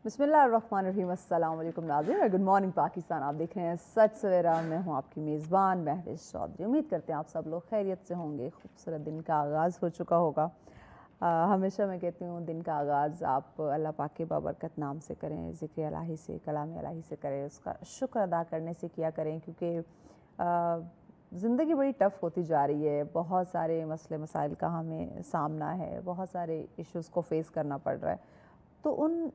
بسم اللہ الرحمن الرحیم. السلام علیکم ناظرین اور گڈ مارننگ پاکستان. آپ دیکھ رہے ہیں سچ سویرا. میں ہوں آپ کی میزبان مہوش چودھری. امید کرتے ہیں آپ سب لوگ خیریت سے ہوں گے. خوبصورت دن کا آغاز ہو چکا ہوگا. ہمیشہ میں کہتی ہوں دن کا آغاز آپ اللہ پاک کے بابرکت نام سے کریں, ذکر الہی سے, کلام الہی سے کریں, اس کا شکر ادا کرنے سے کیا کریں, کیونکہ زندگی بڑی ٹف ہوتی جا رہی ہے. بہت سارے مسئلے مسائل کا ہمیں سامنا ہے, بہت سارے ایشوز کو فیس کرنا پڑ رہا ہے. تو ان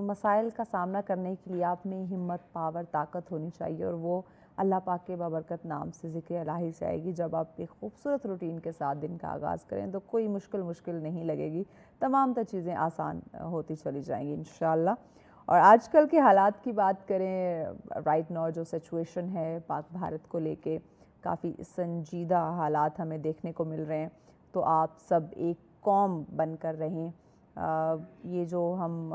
مسائل کا سامنا کرنے کے لیے آپ میں ہمت, پاور, طاقت ہونی چاہیے, اور وہ اللہ پاک کے بابرکت نام سے, ذکر الہی سے آئے گی. جب آپ ایک خوبصورت روٹین کے ساتھ دن کا آغاز کریں تو کوئی مشکل نہیں لگے گی. تمام تر چیزیں آسان ہوتی چلی جائیں گی انشاءاللہ. اور آج کل کے حالات کی بات کریں, رائٹ ناؤ جو سچویشن ہے پاک بھارت کو لے کے, کافی سنجیدہ حالات ہمیں دیکھنے کو مل رہے ہیں. تو آپ سب ایک قوم بن کر رہیں. یہ جو ہم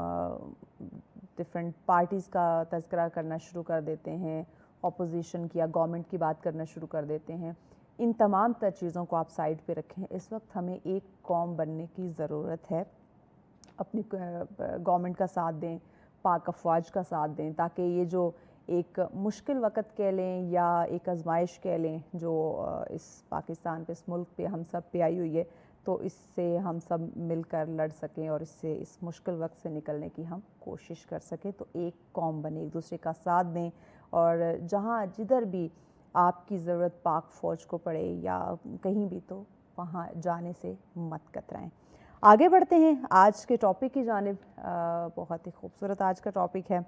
ڈفرینٹ پارٹیز کا تذکرہ کرنا شروع کر دیتے ہیں, اپوزیشن کی یا گورنمنٹ کی بات کرنا شروع کر دیتے ہیں, ان تمام تر چیزوں کو آپ سائڈ پہ رکھیں. اس وقت ہمیں ایک قوم بننے کی ضرورت ہے. اپنی گورنمنٹ کا ساتھ دیں, پاک افواج کا ساتھ دیں, تاکہ یہ جو ایک مشکل وقت کہہ لیں یا ایک آزمائش کہہ لیں جو اس پاکستان پہ, اس ملک پہ, ہم سب پہ آئی ہوئی ہے, تو اس سے ہم سب مل کر لڑ سکیں اور اس مشکل وقت سے نکلنے کی ہم کوشش کر سکیں. تو ایک قوم بنے, ایک دوسرے کا ساتھ دیں, اور جہاں جدھر بھی آپ کی ضرورت پاک فوج کو پڑے یا کہیں بھی, تو وہاں جانے سے مت کترائیں. آگے بڑھتے ہیں آج کے ٹاپک کی جانب. بہت ہی خوبصورت آج کا ٹاپک ہے.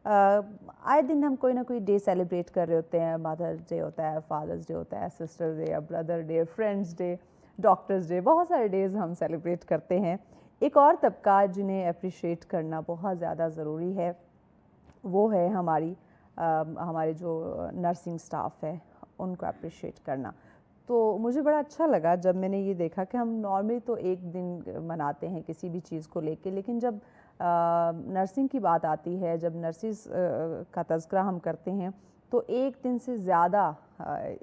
آئے دن ہم کوئی نہ کوئی ڈے سیلیبریٹ کر رہے ہوتے ہیں. مدرس ڈے ہوتا ہے, فادرس ڈے ہوتا ہے, سسٹر ڈے یا brother day, friends day, doctors day, بہت سارے ڈیز ہم سیلیبریٹ کرتے ہیں. ایک اور طبقہ جنہیں اپریشیٹ کرنا بہت زیادہ ضروری ہے, وہ ہے ہمارے جو نرسنگ سٹاف ہے, ان کو اپریشیٹ کرنا. تو مجھے بڑا اچھا لگا جب میں نے یہ دیکھا کہ ہم نارملی تو ایک دن مناتے ہیں کسی بھی چیز کو لے کے, لیکن جب نرسنگ کی بات آتی ہے, جب نرسز کا تذکرہ ہم کرتے ہیں, تو ایک دن سے زیادہ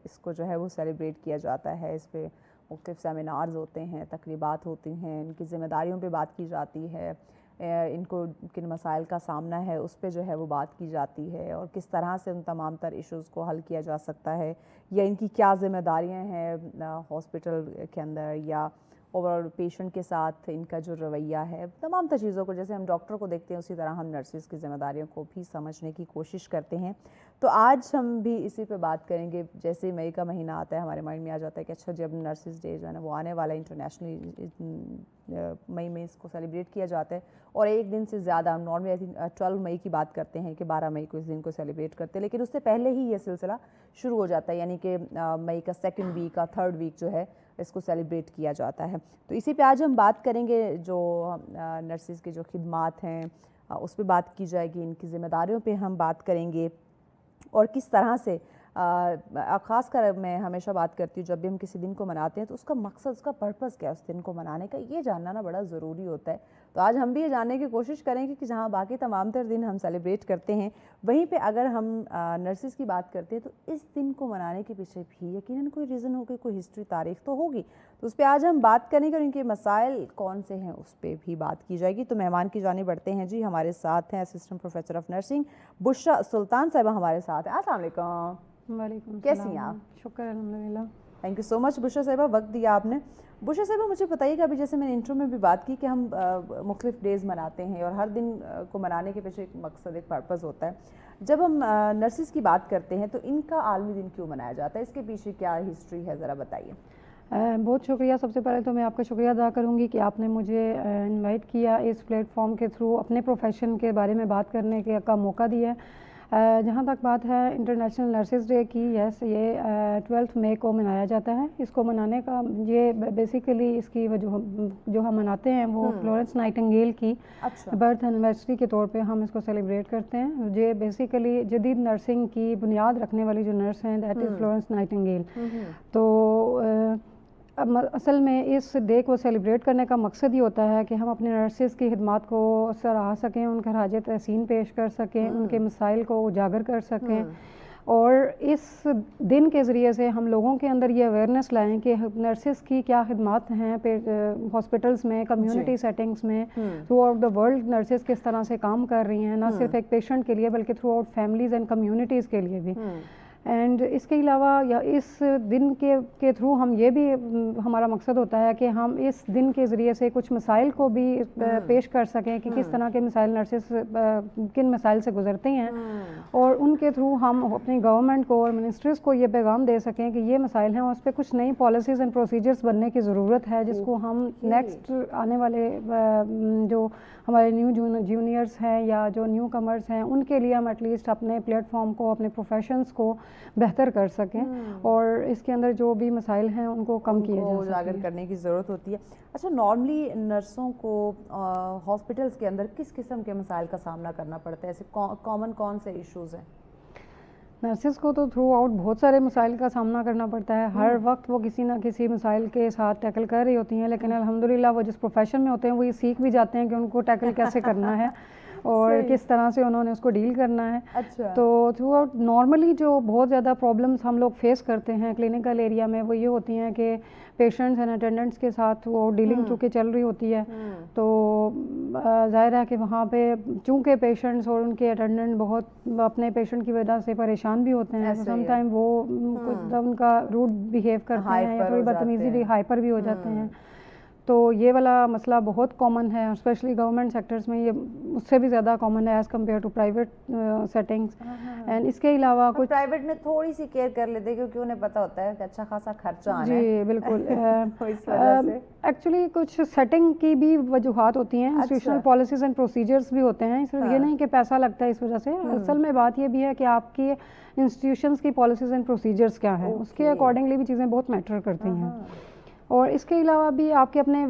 اس کو جو ہے وہ سیلیبریٹ کیا جاتا ہے. اس پہ مختلف سیمینارز ہوتے ہیں, تقریبات ہوتی ہیں, ان کی ذمہ داریوں پہ بات کی جاتی ہے, ان کو کن مسائل کا سامنا ہے اس پہ جو ہے وہ بات کی جاتی ہے, اور کس طرح سے ان تمام تر ایشوز کو حل کیا جا سکتا ہے, یا ان کی کیا ذمہ داریاں ہیں ہاسپٹل کے اندر, یا اوور پیشنٹ کے ساتھ ان کا جو رویہ ہے. تمام تر چیزوں کو جیسے ہم ڈاکٹر کو دیکھتے ہیں اسی طرح ہم نرسز کی ذمہ داریوں کو بھی سمجھنے کی کوشش کرتے ہیں. تو آج ہم بھی اسی پہ بات کریں گے. جیسے مئی کا مہینہ آتا ہے ہمارے مائنڈ میں آ جاتا ہے کہ اچھا جب نرسز ڈے جو ہے نا وہ آنے والا ہے, انٹرنیشنلی مئی میں اس کو سیلیبریٹ کیا جاتا ہے, اور ایک دن سے زیادہ ہم نارملی آئی تھنک 12 مئی کی بات کرتے ہیں کہ 12 مئی کو اس دن کو سیلیبریٹ کرتے ہیں, لیکن اس سے پہلے ہی یہ سلسلہ شروع ہو جاتا ہے, یعنی کہ مئی کا 2nd ویک کا 3rd ویک جو ہے اس کو سیلیبریٹ کیا جاتا ہے. تو اسی پہ آج ہم بات کریں گے. جو نرسز کی جو خدمات ہیں اس پہ بات کی جائے گی, ان کی ذمہ داریوں پہ ہم بات کریں گے, اور کس طرح سے خاص کر میں ہمیشہ بات کرتی ہوں جب بھی ہم کسی دن کو مناتے ہیں تو اس کا مقصد, اس کا پرپس کیا ہے اس دن کو منانے کا, یہ جاننا نا بڑا ضروری ہوتا ہے. تو آج ہم بھی یہ جاننے کی کوشش کریں گے کہ جہاں باقی تمام تر دن ہم سیلیبریٹ کرتے ہیں, وہیں پہ اگر ہم نرسز کی بات کرتے ہیں تو اس دن کو منانے کے پیچھے بھی یقیناً کوئی ریزن ہوگی, کوئی ہسٹری, تاریخ تو ہوگی. تو اس پہ آج ہم بات کریں گے, اور ان کے مسائل کون سے ہیں اس پہ بھی بات کی جائے گی. تو مہمان کی جانب بڑھتے ہیں. جی ہمارے ساتھ ہیں assistant professor of nursing Bushra Sultan صاحبہ ہمارے ساتھ ہیں. السلام علیکم. وعلیکم السلام. کیسی ہیں آپ؟ شکر الحمدللہ. تھینک یو سو مچ بشریٰ صاحبہ, وقت دیا آپ نے. بشریٰ صاحبہ مجھے بتائیے کہ ابھی جیسے میں نے انٹرو میں بھی بات کی کہ ہم مختلف ڈیز مناتے ہیں, اور ہر دن کو منانے کے پیچھے ایک مقصد, ایک پرپز ہوتا ہے. جب ہم نرسز کی بات کرتے ہیں تو ان کا عالمی دن کیوں منایا جاتا ہے, اس کے پیچھے کیا ہسٹری ہے, ذرا بتائیے. بہت شکریہ. سب سے پہلے تو میں آپ کا شکریہ ادا کروں گی کہ آپ نے مجھے انوائٹ کیا, اس پلیٹ فارم کے تھرو اپنے پروفیشن کے بارے میں بات کرنے کا موقع دیا. جہاں تک بات ہے انٹرنیشنل نرسز ڈے کی, یس یہ 12 مئی کو منایا جاتا ہے. اس کو منانے کا یہ بیسیکلی اس کی جو ہم مناتے ہیں وہ فلورنس نائٹنگیل کی برتھ اینیورسری کے طور پہ ہم اس کو سیلیبریٹ کرتے ہیں. یہ بیسیکلی جدید نرسنگ کی بنیاد رکھنے والی جو نرس ہیں دیٹ از فلورنس نائٹنگیل. تو اصل میں اس ڈے کو سیلیبریٹ کرنے کا مقصد یہ ہوتا ہے کہ ہم اپنے نرسز کی خدمات کو سراہ سکیں, ان کا خراج تحسین پیش کر سکیں, ان کے مسائل کو اجاگر کر سکیں, اور اس دن کے ذریعے سے ہم لوگوں کے اندر یہ اویئرنیس لائیں کہ نرسز کی کیا خدمات ہیں ہاسپٹلس میں, کمیونٹی سیٹنگس میں, through out the world nurses کس طرح سے کام کر رہی ہیں, نہ صرف ایک پیشنٹ کے لیے بلکہ through out families and communities کے لیے بھی. اینڈ اس کے علاوہ یا اس دن کے تھرو ہم یہ بھی ہمارا مقصد ہوتا ہے کہ ہم اس دن کے ذریعے سے کچھ مسائل کو بھی پیش کر سکیں کہ کس طرح کے مسائل نرسز کن مسائل سے گزرتے ہیں, اور ان کے تھرو ہم اپنی گورنمنٹ کو اور منسٹریز کو یہ پیغام دے سکیں کہ یہ مسائل ہیں اور اس پہ کچھ نئی پالیسیز اینڈ پروسیجرز بننے کی ضرورت ہے, جس کو ہم نیکسٹ آنے والے جو ہمارے نیو جونیئرس ہیں یا جو نیو کمرز ہیں ان کے لیے ہم ایٹ لیسٹ اپنے پلیٹ فارم کو, اپنے پروفیشنز کو بہتر کر سکیں اور اس کے اندر جو بھی مسائل ہیں ان کو کم کیے جا سکیں, اجاگر کرنے کی ضرورت ہوتی ہے. اچھا, نارملی نرسوں کو ہاسپٹلس کے اندر کس قسم کے مسائل کا سامنا کرنا پڑتا ہے؟ ایسے کامن کون سے ایشوز ہیں؟ نرسز کو تو تھرو آؤٹ بہت سارے مسائل کا سامنا کرنا پڑتا ہے, ہر وقت وہ کسی نہ کسی مسائل کے ساتھ ٹیکل کر رہی ہوتی ہیں, لیکن الحمدللہ وہ جس پروفیشن میں ہوتے ہیں وہ یہ سیکھ بھی جاتے ہیں کہ ان کو ٹیکل کیسے کرنا ہے اور کس طرح سے انہوں نے اس کو ڈیل کرنا ہے. تو تھرو آؤٹ نارملی جو بہت زیادہ پرابلمس ہم لوگ فیس کرتے ہیں کلینکل ایریا میں وہ یہ ہوتی ہیں کہ پیشنٹس اینڈ اٹینڈنٹس کے ساتھ وہ ڈیلنگ چونکہ چل رہی ہوتی ہے, تو ظاہر ہے کہ وہاں پہ چونکہ پیشنٹس اور ان کے اٹینڈنٹ بہت اپنے پیشنٹ کی وجہ سے پریشان بھی ہوتے ہیں, سم ٹائم وہ ان کا روڈ بیہیو کرتے ہیں یا تھوڑی بدتمیزی بھی, ہائپر بھی ہو جاتے ہیں. تو یہ والا مسئلہ بہت کامن ہے, اسپیشلی گورنمنٹ سیکٹرز میں یہ اس سے بھی زیادہ کامن ہے as compare to private settings. And اس کے علاوہ کچھ پرائیویٹ میں تھوڑی سی کیئر کر لیتے ہیں کیونکہ انہیں پتہ ہوتا ہے کہ اچھا خاصا خرچہ آنا ہے. جی بالکل, ایکچولی کچھ سیٹنگ کی بھی وجوہات ہوتی ہیں, انسٹیٹیوشنل پالیسیز اینڈ پروسیجرز بھی ہوتے ہیں, صرف یہ نہیں کہ پیسہ لگتا ہے اس وجہ سے. اصل میں بات یہ بھی ہے کہ آپ کی انسٹیٹیوشنز کی پالیسیز اینڈ پروسیجرز کیا ہیں, اس کے اکارڈنگلی بھی چیزیں بہت میٹر کرتی ہیں. اور اس کے علاوہ بھی آپ کے اپنے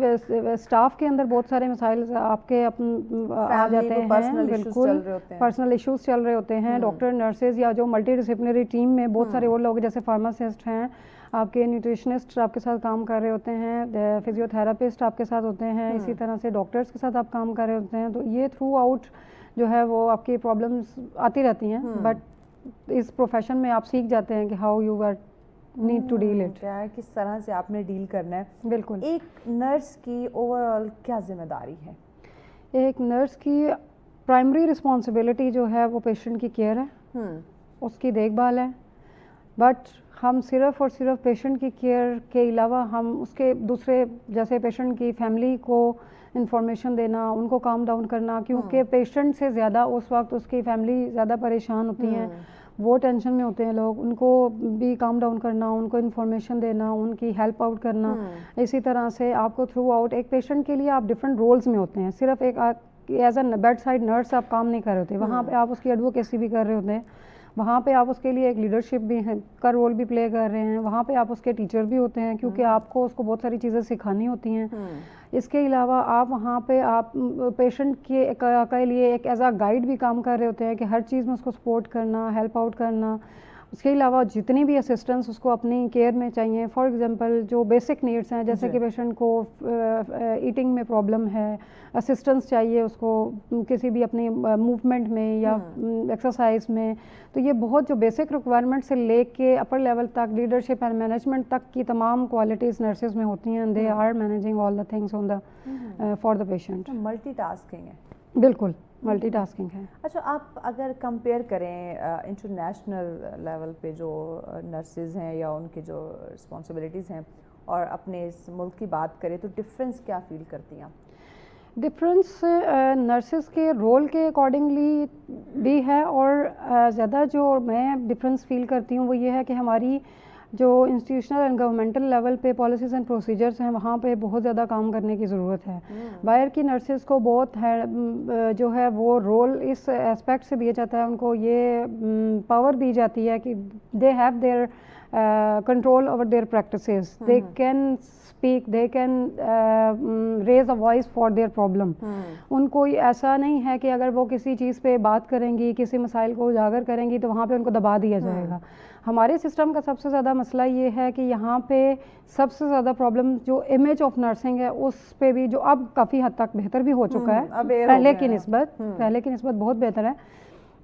اسٹاف کے اندر بہت سارے مسائل آپ کے آ جاتے ہیں, بالکل پرسنل ایشوز چل رہے ہوتے ہیں. ڈاکٹر, نرسز یا جو ملٹی ڈسپلنری ٹیم میں بہت سارے اور لوگ جیسے فارماسسٹ ہیں, آپ کے نیوٹریشنسٹ آپ کے ساتھ کام کر رہے ہوتے ہیں, فزیو تھراپسٹ آپ کے ساتھ ہوتے ہیں, اسی طرح سے ڈاکٹرز کے ساتھ آپ کام کر رہے ہوتے ہیں. تو یہ تھرو آؤٹ جو ہے وہ آپ کی پرابلمس آتی رہتی ہیں, بٹ اس پروفیشن میں آپ سیکھ جاتے ہیں کہ how you are need to deal it, کیا ہے کس طرح سے آپ نے ڈیل کرنا ہے. بالکل. ایک نرس کی اوور آل کیا ذمہ داری ہے؟ ایک نرس کی پرائمری رسپانسبلٹی جو ہے وہ پیشنٹ کی کیئر ہے, اس کی دیکھ بھال ہے, بٹ ہم صرف اور صرف پیشنٹ کی کیئر کے علاوہ ہم اس کے دوسرے جیسے پیشنٹ کی فیملی کو انفارمیشن دینا, ان کو کام ڈاؤن کرنا, کیونکہ پیشنٹ سے زیادہ اس وقت اس کی فیملی زیادہ پریشان ہوتی ہیں, وہ ٹینشن میں ہوتے ہیں لوگ, ان کو بھی کام ڈاؤن کرنا, ان کو انفارمیشن دینا, ان کی ہیلپ آؤٹ کرنا. اسی طرح سے آپ کو تھرو آؤٹ ایک پیشنٹ کے لیے آپ ڈفرینٹ رولز میں ہوتے ہیں, صرف ایک as a bad side nurse آپ کام نہیں کر رہے ہوتے, وہاں پہ آپ اس کی ایڈوکیسی بھی کر رہے ہوتے ہیں, وہاں پہ آپ اس کے لیے ایک لیڈرشپ بھی کا رول بھی پلے کر رہے ہیں, وہاں پہ آپ اس کے ٹیچر بھی ہوتے ہیں کیونکہ آپ کو اس کو بہت ساری چیزیں سکھانی ہوتی ہیں. اس کے علاوہ آپ وہاں پہ آپ پیشنٹ کے لیے ایک ایز اے گائیڈ بھی کام کر رہے ہوتے ہیں کہ ہر چیز میں اس کو سپورٹ کرنا, ہیلپ آؤٹ کرنا. اس کے علاوہ جتنی بھی اسسٹنس اس کو اپنی کیئر میں چاہیے, فار ایگزامپل جو بیسک نیڈس ہیں جیسے کہ پیشنٹ کو ایٹنگ میں پرابلم ہے, اسسٹنس چاہیے اس کو کسی بھی اپنی موومنٹ میں یا ایکسرسائز میں, تو یہ بہت جو بیسک ریکوائرمنٹ سے لے کے اپر لیول تک لیڈرشپ اینڈ مینجمنٹ تک کی تمام کوالٹیز نرسز میں ہوتی ہیں. They are managing all the things on the for the patient. Multi tasking ہے. بالکل ملٹی ٹاسکنگ ہے. اچھا, آپ اگر کمپیئر کریں انٹرنیشنل لیول پہ جو نرسز ہیں یا ان کی جو رسپانسبلٹیز ہیں اور اپنے اس ملک کی بات کریں تو ڈفرینس کیا فیل کرتی ہیں آپ؟ ڈفرینس نرسز کے رول کے اکارڈنگلی بھی ہے, اور زیادہ جو میں ڈفرینس فیل کرتی ہوں وہ یہ ہے کہ ہماری جو انسٹیٹیوشنل اینڈ گورنمنٹل لیول پہ پالیسیز اینڈ پروسیجرز ہیں وہاں پہ بہت زیادہ کام کرنے کی ضرورت ہے. باہر کی نرسز کو بہت جو ہے وہ رول اس اسپیکٹ سے دیا جاتا ہے, ان کو یہ پاور دی جاتی ہے کہ they have their control over their practices, they can speak, they can raise a voice for their problem. ان کو ایسا نہیں ہے کہ اگر وہ کسی چیز پہ بات کریں گی, کسی مسائل کو اجاگر کریں گی تو وہاں پہ ان کو دبا دیا جائے گا. ہمارے سسٹم کا سب سے زیادہ مسئلہ یہ ہے کہ یہاں پہ سب سے زیادہ پرابلم جو امیج آف نرسنگ ہے اس پہ بھی, جو اب کافی حد تک بہتر بھی ہو چکا ہے پہلے کی نسبت بہت بہتر ہے,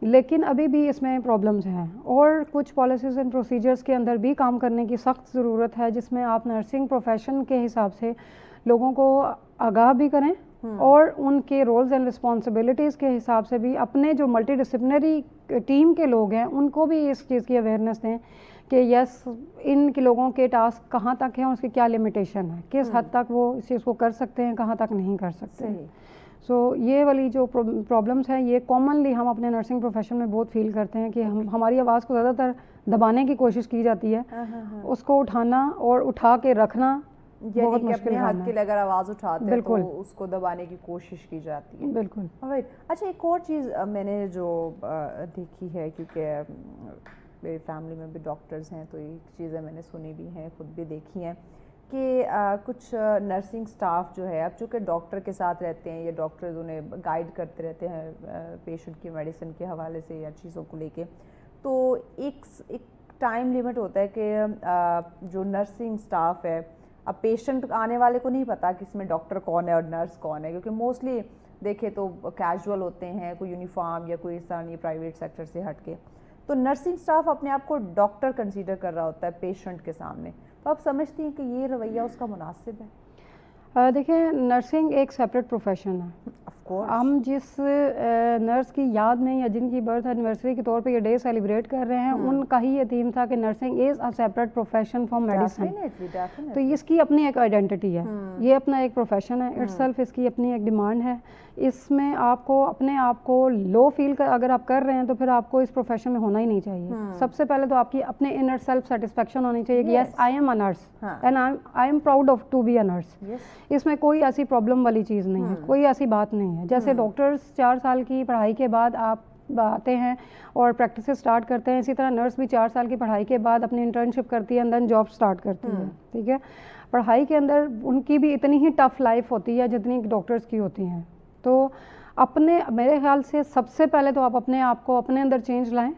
لیکن ابھی بھی اس میں پرابلمز ہیں اور کچھ پالیسیز اینڈ پروسیجرز کے اندر بھی کام کرنے کی سخت ضرورت ہے، جس میں آپ نرسنگ پروفیشن کے حساب سے لوگوں کو آگاہ بھی کریں اور ان کے رولز اینڈ رسپانسبلٹیز کے حساب سے بھی اپنے جو ملٹی ڈسپلنری ٹیم کے لوگ ہیں ان کو بھی اس چیز کی اویئرنیس دیں کہ یس ان کے لوگوں کے ٹاسک کہاں تک ہیں، اس کی کیا لمیٹیشن ہے، کس حد تک وہ اس چیز کو کر سکتے ہیں، کہاں تک نہیں کر سکتے. سو یہ والی جو پرابلمس ہیں یہ کامنلی ہم اپنے نرسنگ پروفیشن میں بہت فیل کرتے ہیں کہ ہماری آواز کو زیادہ تر دبانے کی کوشش کی جاتی ہے، اس کو اٹھانا اور اٹھا کے رکھنا بہت مشکل اپنے حق کام کے ہے. لیے اگر آواز اٹھاتے ہیں تو اس کو دبانے کی کوشش کی جاتی ہے. بالکل. اچھا ایک اور چیز میں نے جو دیکھی ہے، کیونکہ میری فیملی میں بھی ڈاکٹرز ہیں تو یہ چیزیں میں نے سنی بھی ہیں، خود بھی دیکھی ہیں کہ کچھ نرسنگ سٹاف جو ہے اب چونکہ ڈاکٹر کے ساتھ رہتے ہیں یا ڈاکٹرز انہیں گائیڈ کرتے رہتے ہیں پیشنٹ کی میڈیسن کے حوالے سے یا چیزوں کو لے کے، تو ایک ٹائم لیمٹ ہوتا ہے کہ جو نرسنگ سٹاف ہے، اب پیشنٹ آنے والے کو نہیں پتا کہ اس میں ڈاکٹر کون ہے اور نرس کون ہے، کیونکہ موسٹلی دیکھے تو کیجول ہوتے ہیں، کوئی یونیفارم یا کوئی اس طرح نہیں پرائیویٹ سیکٹر سے ہٹ کے. تو نرسنگ سٹاف اپنے آپ کو ڈاکٹر کنسیڈر کر رہا ہوتا ہے پیشنٹ کے سامنے، تو آپ سمجھتی ہیں کہ یہ رویہ اس کا مناسب ہے؟ دیکھیں نرسنگ ایک سیپریٹ پروفیشن ہے. ہم جس نرس کی یاد میں یا جن کی برتھ اینیورسری کے طور پہ یہ ڈے سیلیبریٹ کر رہے ہیں ان کا ہی یہ تھیم تھا کہ nursing is a separate profession from medicine. تو اس کی اپنی ایک آئیڈینٹی ہے، یہ اپنا ایک پروفیشن ہے اٹ سیلف، اس کی اپنی ایک ڈیمانڈ ہے. اس میں آپ کو اپنے آپ کو لو فیل اگر آپ کر رہے ہیں تو پھر آپ کو اس پروفیشن میں ہونا ہی نہیں چاہیے. سب سے پہلے تو آپ کی اپنے انر سیلف سیٹسفیکشن ہونی چاہیے کہ yes I am a nurse and I am proud of to be a nurse. اس میں کوئی ایسی پرابلم والی چیز نہیں ہے، کوئی ایسی بات نہیں ہے. جیسے ڈاکٹرز 4 سال کی پڑھائی کے بعد آپ آتے ہیں اور پریکٹس اسٹارٹ کرتے ہیں، اسی طرح نرس بھی 4 سال کی پڑھائی کے بعد اپنی انٹرنشپ کرتی ہے اینڈ دین جاب اسٹارٹ کرتی ہے. ٹھیک ہے، پڑھائی کے اندر ان کی بھی اتنی ہی ٹف لائف ہوتی ہے جتنی ڈاکٹرز کی ہوتی ہیں. تو میرے خیال سے سب سے پہلے تو آپ اپنے آپ کو اپنے اندر چینج لائیں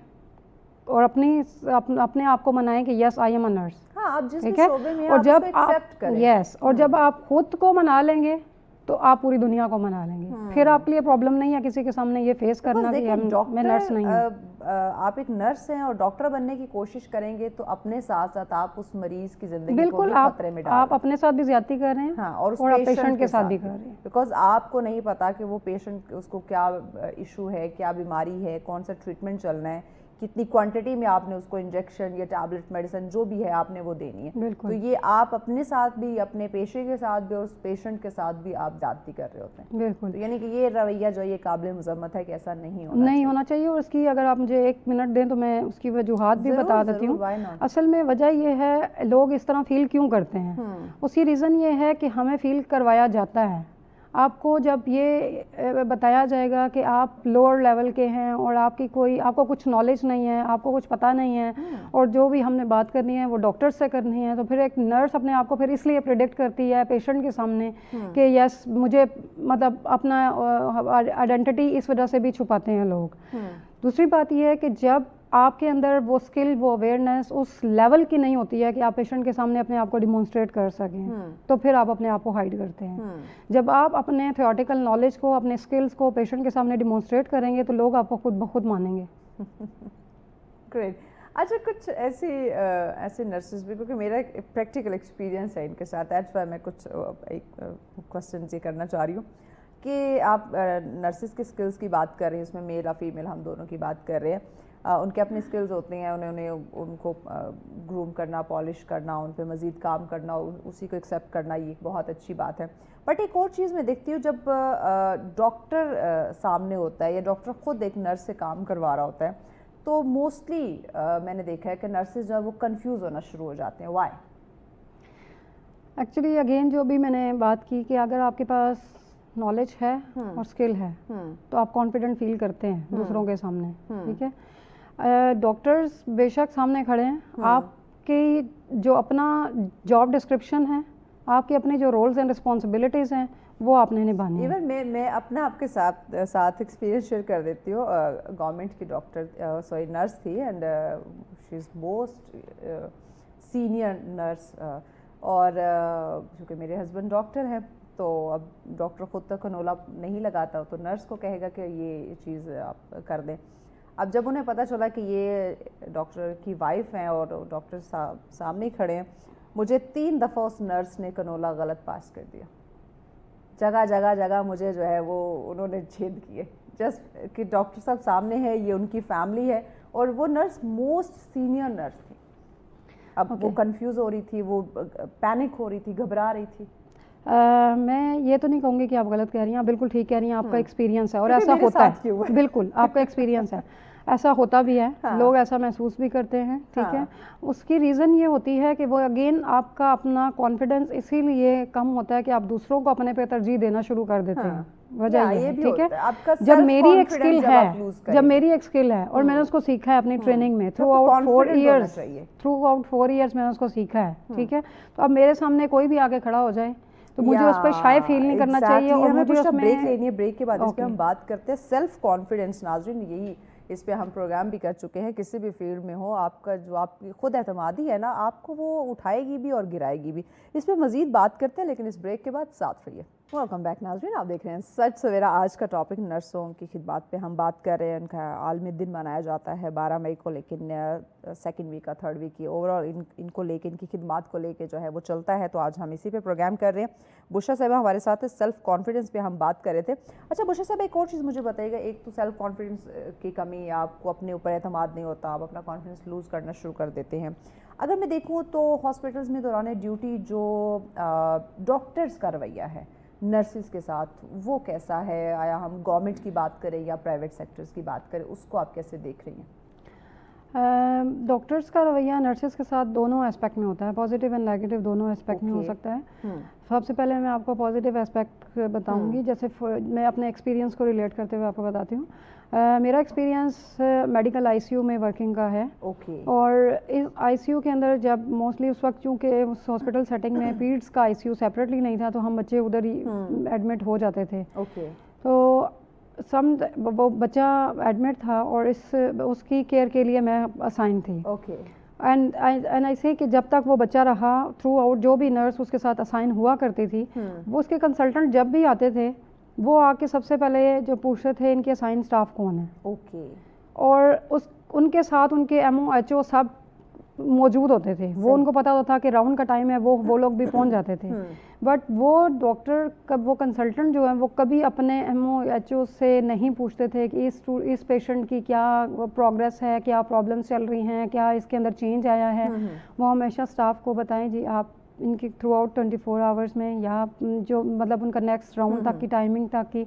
اور اپنے آپ کو منائیں کہ yes I am a nurse. ٹھیک ہے، اور جب آپ اور جب آپ خود کو منا لیں گے تو آپ پوری دنیا کو منا لیں گے. پھر آپ کے لیے پرابلم نہیں ہے کسی کے سامنے یہ فیس کرنا کہ میں نرس نہیں ہوں. آپ ایک نرس ہیں اور ڈاکٹر بننے کی کوشش کریں گے تو اپنے ساتھ ساتھ آپ اس مریض کی زندگی کو بھی خطرے میں ڈال رہے ہیں. آپ اپنے ساتھ بھی زیادتی کر رہے ہیں اور پیشنٹ کے ساتھ بھی کر رہے ہیں، بیکاز آپ کو نہیں پتا کہ وہ پیشنٹ اس کو کیا ایشو ہے، کیا بیماری ہے، کون سا ٹریٹمنٹ چلنا ہے، کتنی کوانٹٹی میں آپ نے اس کو انجیکشن یا ٹیبلٹ میڈیسن جو بھی ہے آپ نے وہ دینی ہے. تو یہ آپ اپنے ساتھ بھی، اپنے پیشے کے ساتھ بھی اور اس پیشنٹ کے ساتھ بھی آپ زیادتی کر رہے ہوتے ہیں. بالکل. یعنی کہ یہ رویہ جو یہ قابل مذمت ہے کہ ایسا نہیں ہونا چاہیے. اور اس کی اگر آپ مجھے 1 منٹ دیں تو میں اس کی وجوہات بھی بتا دیتی ہوں. اصل میں وجہ یہ ہے لوگ اس طرح فیل کیوں کرتے ہیں، اس کی ریزن یہ ہے کہ ہمیں فیل کروایا جاتا ہے. آپ کو جب یہ بتایا جائے گا کہ آپ لوور لیول کے ہیں اور آپ کو کچھ نالج نہیں ہے، آپ کو کچھ پتہ نہیں ہے اور جو بھی ہم نے بات کرنی ہے وہ ڈاکٹر سے کرنی ہے، تو پھر ایک نرس اپنے آپ کو پھر اس لیے پریڈکٹ کرتی ہے پیشنٹ کے سامنے کہ یس مجھے مطلب اپنا آئیڈینٹی اس وجہ سے بھی چھپاتے ہیں لوگ. دوسری بات یہ ہے کہ جب آپ کے اندر وہ اسکل، وہ اویئرنیس اس لیول کی نہیں ہوتی ہے کہ آپ پیشنٹ کے سامنے اپنے آپ کو ڈیمونسٹریٹ کر سکیں تو پھر آپ اپنے آپ کو ہائڈ کرتے ہیں. جب آپ اپنے تھیوریٹیکل نالج کو، اپنے اسکلس کو پیشنٹ کے سامنے ڈیمونسٹریٹ کریں گے تو لوگ آپ کو خود بخود مانیں گے. گریٹ. اچھا کچھ ایسے نرسز بھی، کیونکہ میرا ایک پریکٹیکل ایکسپیرینس ہے ان کے ساتھ، دیٹس وائی میں کچھ ایک کوسچنز یہ کرنا چاہ رہی ہوں کہ آپ نرسز کے اسکلس کی بات کر رہے ہیں، اس میں میل اور فیمیل ہم دونوں کی بات کر رہے ہیں. ان کے اپنے اسکلز ہوتے ہیں، ان کو گروم کرنا، پالش کرنا، ان پہ مزید کام کرنا، اسی کو ایکسیپٹ کرنا، یہ ایک بہت اچھی بات ہے. بٹ ایک اور چیز میں دیکھتی ہوں، جب ڈاکٹر سامنے ہوتا ہے یا ڈاکٹر خود ایک نرس سے کام کروا رہا ہوتا ہے تو موسٹلی میں نے دیکھا ہے کہ نرسز جو ہے وہ کنفیوز ہونا شروع ہو جاتے ہیں. وائی؟ ایکچولی اگین جو بھی میں نے بات کی کہ اگر آپ کے پاس نالج ہے اور اسکل ہے تو آپ کانفیڈنٹ فیل کرتے ہیں دوسروں کے سامنے. ٹھیک ہے، ڈاکٹرز بے شک سامنے کھڑے ہیں، آپ کی جو اپنا جاب ڈسکرپشن ہے، آپ کے اپنے جو رولز اینڈ رسپانسبلٹیز ہیں وہ آپ نے نبھانی ہے. ایون میں اپنا آپ کے ساتھ ایکسپیرینس شیئر کر دیتی ہوں. گورنمنٹ کی ڈاکٹر نرس تھی and she is most senior nurse, اور چونکہ میرے ہسبینڈ ڈاکٹر ہیں تو اب ڈاکٹر خود تک کنولا نہیں لگاتا تو نرس کو کہے گا کہ یہ چیز آپ کر دیں. اب جب انہیں پتہ چلا کہ یہ ڈاکٹر کی وائف ہیں اور ڈاکٹر صاحب سامنے کھڑے ہیں, مجھے 3 دفعہ اس نرس نے کنولا غلط پاس کر دیا. جگہ جگہ جگہ مجھے جو ہے وہ انہوں نے چھید کیے, جسٹ کہ ڈاکٹر صاحب سامنے ہے, یہ ان کی فیملی ہے, اور وہ نرس موسٹ سینئر نرس تھی. اب وہ کنفیوز ہو رہی تھی, وہ پینک ہو رہی تھی, گھبرا رہی تھی. میں یہ تو نہیں کہوں گی کہ آپ غلط کہہ رہی ہیں, آپ بالکل ٹھیک کہہ رہی ہیں, آپ کا ایکسپیرینس ہے اور ایسا ہوتا ہے, بالکل آپ کا ایکسپیرینس ہے, ایسا ہوتا بھی ہے, لوگ ایسا محسوس بھی کرتے ہیں, ٹھیک ہے. اس کی ریزن یہ ہوتی ہے کہ وہ اگین آپ کا اپنا کانفیڈنس اسی لیے کم ہوتا ہے کہ آپ دوسروں کو اپنے پہ ترجیح دینا شروع کر دیتے ہیں. وجہ یہ ہے, ٹھیک ہے, جب میری ایک اسکل ہے اور میں نے اس کو سیکھا ہے اپنی ٹریننگ میں تھرو آؤٹ 4 ایئرس میں نے اس کو سیکھا ہے, ٹھیک ہے, تو اب میرے سامنے کوئی بھی آگے کھڑا ہو جائے تو مجھے اس پہ شائع فیل نہیں کرنا چاہیے. اور مجھے اس میں بریک لینی ہے, بریک کے بعد اس پہ ہم بات کرتے ہیں سیلف کانفیڈنس. ناظرین, یہی اس پہ ہم پروگرام بھی کر چکے ہیں. کسی بھی فیلڈ میں ہو, آپ کا جو آپ کی خود اعتمادی ہے نا, آپ کو وہ اٹھائے گی بھی اور گرائے گی بھی. اس پہ مزید بات کرتے ہیں, لیکن اس بریک کے بعد ساتھ رہیے. ویلکم بیک ناظرین, آپ دیکھ رہے ہیں سچ سویرا. آج کا ٹاپک نرسوں کی خدمات پہ ہم بات کر رہے ہیں. ان کا عالمی دن منایا جاتا ہے 12 مئی کو, لیکن 2nd ویک کا 3rd ویک کی اوور آل ان کو لے کے, ان کی خدمات کو لے کے جو ہے وہ چلتا ہے. تو آج ہم اسی پہ پروگرام کر رہے ہیں. بشرا صاحبہ ہمارے ساتھ ہے, سیلف کانفیڈنس پہ ہم بات کر رہے تھے. اچھا بشرا صاحب, ایک اور چیز مجھے بتائیے گا. ایک تو سیلف کانفیڈنس کی کمی, آپ کو اپنے اوپر اعتماد نہیں ہوتا, آپ اپنا کانفیڈنس لوز کرنا شروع کر دیتے ہیں. اگر میں دیکھوں تو ہاسپٹلس میں دوران ڈیوٹی جو ڈاکٹرز کا رویہ ہے نرسز کے ساتھ, وہ کیسا ہے؟ آیا ہم گورنمنٹ کی بات کریں یا پرائیویٹ سیکٹرز کی بات کریں, اس کو آپ کیسے دیکھ رہی ہیں؟ ڈاکٹرز کا رویہ نرسز کے ساتھ دونوں اسپیکٹ میں ہوتا ہے, پازیٹیو اینڈ نیگیٹو دونوں اسپیکٹ میں ہو سکتا ہے. سب سے پہلے میں آپ کو پازیٹیو اسپیکٹ بتاؤں گی. جیسے میں اپنے ایکسپیرینس کو ریلیٹ کرتے ہوئے آپ کو بتاتی ہوں. میرا experience medical I C U میں ورکنگ کا ہے, اور اس آئی سی یو کے اندر جب موسٹلی اس وقت چونکہ اس ہاسپٹل سیٹنگ میں پیڈس کا آئی سی یو سیپریٹلی نہیں تھا, تو ہم بچے ادھر ہی ایڈمٹ ہو جاتے تھے. تو وہ بچہ ایڈمٹ تھا اور اس کی کیئر کے لیے میں اسائن تھی. اینڈ آئی سے کہ جب تک وہ بچہ رہا, تھرو آؤٹ جو بھی نرس اس کے ساتھ اسائن ہوا کرتی تھی, وہ اس کے کنسلٹنٹ جب بھی آتے تھے وہ آ کے سب سے پہلے جو پوچھتے تھے ان کے اسائن اسٹاف کون ہے, اور ان کے ساتھ ان کے ایم او ایچ او سب موجود ہوتے تھے. وہ ان کو پتا ہوتا تھا کہ راؤنڈ کا ٹائم ہے, وہ لوگ بھی پہنچ جاتے تھے. بٹ وہ ڈاکٹر وہ کنسلٹنٹ جو ہیں وہ کبھی اپنے ایم او ایچ او سے نہیں پوچھتے تھے کہ اس پیشنٹ کی کیا پروگرس ہے, کیا پرابلمس چل رہی ہیں, کیا اس کے اندر چینج آیا ہے. وہ ہمیشہ اسٹاف کو بتائیں جی آپ ان کی تھرو آؤٹ 24 آورس میں, یا جو مطلب ان کا نیکسٹ راؤنڈ تک کی ٹائمنگ تک کی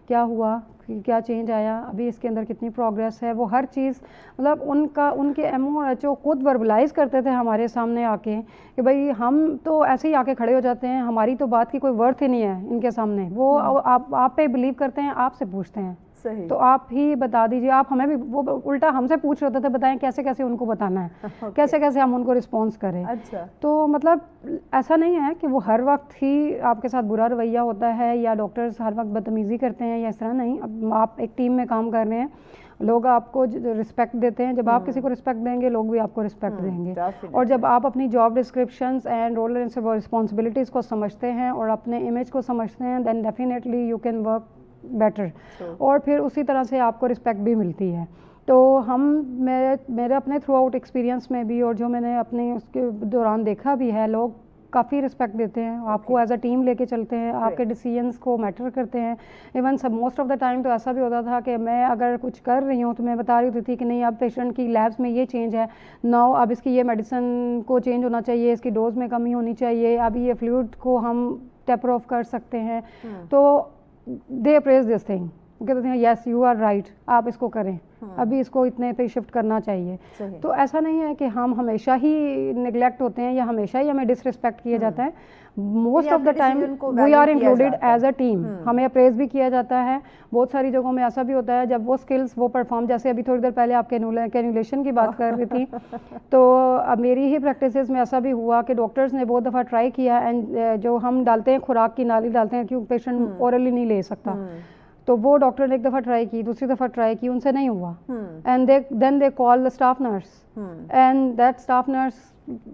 کیا ہوا, کیا چینج آیا, ابھی اس کے اندر کتنی پروگرس ہے. وہ ہر چیز مطلب ان کے ایم او ایچ او خود وربلائز کرتے تھے ہمارے سامنے آ کے کہ بھائی ہم تو ایسے ہی آ کے کھڑے ہو جاتے ہیں, ہماری تو بات کی کوئی ورتھ ہی نہیں ہے ان کے سامنے. وہ آپ پہ بلیو کرتے ہیں, آپ سے پوچھتے ہیں, تو آپ ہی بتا دیجیے. آپ ہمیں بھی وہ الٹا ہم سے پوچھ رہے ہوتے تھے بتائیں کیسے کیسے ان کو بتانا ہے, کیسے کیسے ہم ان کو رسپانس کریں. تو مطلب ایسا نہیں ہے کہ وہ ہر وقت ہی آپ کے ساتھ برا رویہ ہوتا ہے یا ڈاکٹرز ہر وقت بدتمیزی کرتے ہیں یا اس طرح نہیں. اب آپ ایک ٹیم میں کام کر رہے ہیں, لوگ آپ کو رسپیکٹ دیتے ہیں. جب آپ کسی کو رسپیکٹ دیں گے, لوگ بھی آپ کو رسپیکٹ دیں گے. اور جب آپ اپنی job descriptions and role and responsibilities کو سمجھتے ہیں اور اپنے امیج کو سمجھتے ہیں, then definitely you can work better, اور پھر اسی طرح سے آپ کو رسپیکٹ بھی ملتی ہے. تو میرے اپنے تھرو آؤٹ ایکسپیرینس میں بھی اور جو میں نے اپنے اس کے دوران دیکھا بھی ہے, لوگ کافی رسپیکٹ دیتے ہیں, آپ کو ایز اے ٹیم لے کے چلتے ہیں, آپ کے ڈیسیژنس کو میٹر کرتے ہیں. Even most of the time تو ایسا بھی ہوتا تھا کہ میں اگر کچھ کر رہی ہوں تو میں بتا رہی ہوتی تھی کہ نہیں اب پیشنٹ کی لیبس میں یہ چینج ہے, ناؤ اب اس کی یہ میڈیسن کو چینج ہونا چاہیے, اس کی ڈوز میں کمی ہونی چاہیے, اب یہ فلوئڈ کو ہم ٹیپر آف کر سکتے ہیں. تو دے اپریز دس تھنگ, کہتے ہیں یس یو آر رائٹ, آپ اس کو کریں, ابھی اس کو اتنے پہ شفٹ کرنا چاہیے. تو ایسا نہیں ہے کہ ہم ہمیشہ ہی نگلیکٹ ہوتے ہیں یا ہمیشہ ہی ہمیں ڈس رسپیکٹ کیا جاتا ہے. Most of the time we are included as a team, ہمیں اپریز بھی کیا جاتا ہے. بہت ساری جگہوں میں ایسا بھی ہوتا ہے جب وہ اسکلس وہ پرفارم, جیسے ابھی تھوڑی دیر پہلے آپ کینولیشن کی بات کر رہی تھی, تو اب میری ہی پریکٹسز میں ایسا بھی ہوا کہ ڈاکٹرز نے بہت دفعہ ٹرائی کیا, اینڈ جو ہم ڈالتے ہیں خوراک کی نالی ڈالتے ہیں کیونکہ پیشنٹ اورلی نہیں لے سکتا, تو وہ ڈاکٹر نے ایک دفعہ ٹرائی کی, دوسری دفعہ ٹرائی کی, ان سے نہیں ہوا, and then they call the staff nurse, and that staff nurse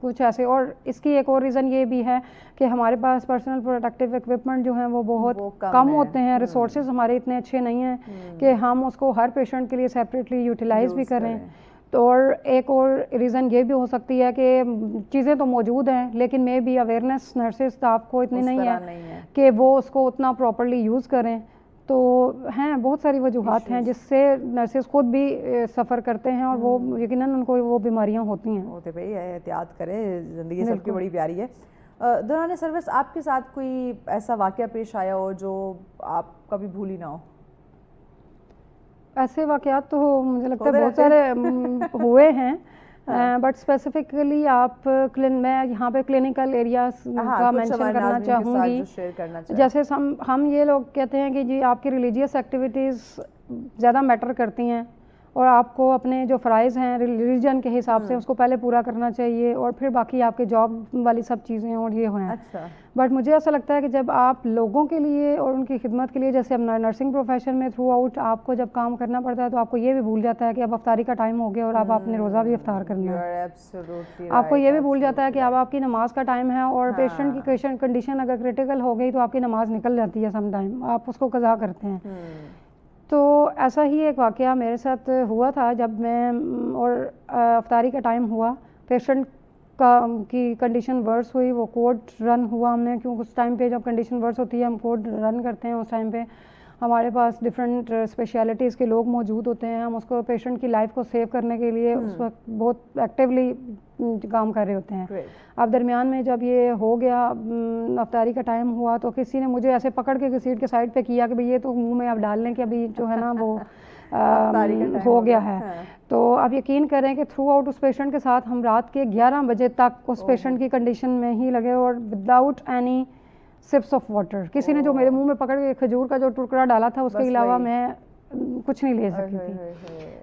کچھ ایسے. اور اس کی ایک اور ریزن یہ بھی ہے کہ ہمارے پاس پرسنل پروٹیکٹیو اکوپمنٹ جو ہیں وہ بہت کم ہوتے ہیں, ریسورسز ہمارے اتنے اچھے نہیں ہیں کہ ہم اس کو ہر پیشنٹ کے لیے سیپریٹلی یوٹیلائز بھی کریں. تو اور ایک اور ریزن یہ بھی ہو سکتی ہے کہ چیزیں تو موجود ہیں لیکن maybe awareness nurses staff کو اتنی نہیں ہے کہ وہ اس کو اتنا پراپرلی یوز کریں. تو ہیں بہت ساری وجوہات ہیں جس سے نرسز خود بھی سفر کرتے ہیں اور وہ یقیناً ان کو وہ بیماریاں ہوتی ہیں. ہوتے بھائی احتیاط کریں, زندگی سب کی بڑی پیاری ہے. دوران سروس آپ کے ساتھ کوئی ایسا واقعہ پیش آیا ہو جو آپ کبھی بھولی نہ ہو؟ ایسے واقعات تو مجھے لگتا ہے بہت سارے ہوئے ہیں, بٹ اسپیسیفکلی آپ میں یہاں پہ کلینکل ایریاز کا مینشن کرنا چاہوں گی. جیسے ہم یہ لوگ کہتے ہیں کہ جی آپ کی ریلیجیس ایکٹیویٹیز زیادہ میٹر کرتی ہیں اور آپ کو اپنے جو فرائض ہیں ریلیجن کے حساب سے اس کو پہلے پورا کرنا چاہیے اور پھر باقی آپ کے جاب والی سب چیزیں اور یہ ہیں. بٹ مجھے ایسا لگتا ہے کہ جب آپ لوگوں کے لیے اور ان کی خدمت کے لیے, جیسے اب نرسنگ پروفیشن میں تھرو آؤٹ آپ کو جب کام کرنا پڑتا ہے تو آپ کو یہ بھی بھول جاتا ہے کہ اب افطاری کا ٹائم ہو گیا اور اب آپ نے روزہ بھی افطار کرنا ہے. آپ کو یہ بھی بھول جاتا ہے کہ اب آپ کی نماز کا ٹائم ہے اور پیشنٹ کی کنڈیشن اگر کریٹیکل ہو گئی تو آپ کی نماز نکل جاتی ہے, سم ٹائم آپ اس کو قضا کرتے ہیں. تو ایسا ہی ایک واقعہ میرے ساتھ ہوا تھا جب میں اور افطاری کا ٹائم ہوا, پیشنٹ کی کنڈیشن ورس ہوئی, وہ کوڈ رن ہوا ہم نے, کیونکہ اس ٹائم پہ جب کنڈیشن ورس ہوتی ہے ہم کوڈ رن کرتے ہیں. اس ٹائم پہ ہمارے پاس ڈفرینٹ اسپیشلٹیز کے لوگ موجود ہوتے ہیں, ہم اس کو پیشنٹ کی لائف کو سیو کرنے کے لیے اس وقت بہت ایکٹیولی کام کر رہے ہوتے ہیں. اب درمیان میں جب یہ ہو گیا افطاری کا ٹائم ہوا تو کسی نے مجھے ایسے پکڑ کے سیٹ کے سائڈ پہ کیا کہ بھئی یہ تو منہ میں اب ڈال لیں کہ ابھی جو ہے نا وہ ہو گیا ہے. تو آپ یقین کریں کہ تھرو آؤٹ اس پیشنٹ کے ساتھ ہم رات کے 11 بجے تک اس پیشنٹ کی کنڈیشن میں ہی لگے اور وداؤٹ اینی سپس آف واٹر. کسی نے جو میرے منہ میں پکڑ کے کھجور کا جو ٹکڑا ڈالا تھا اس کے علاوہ میں کچھ نہیں لے سکی تھی.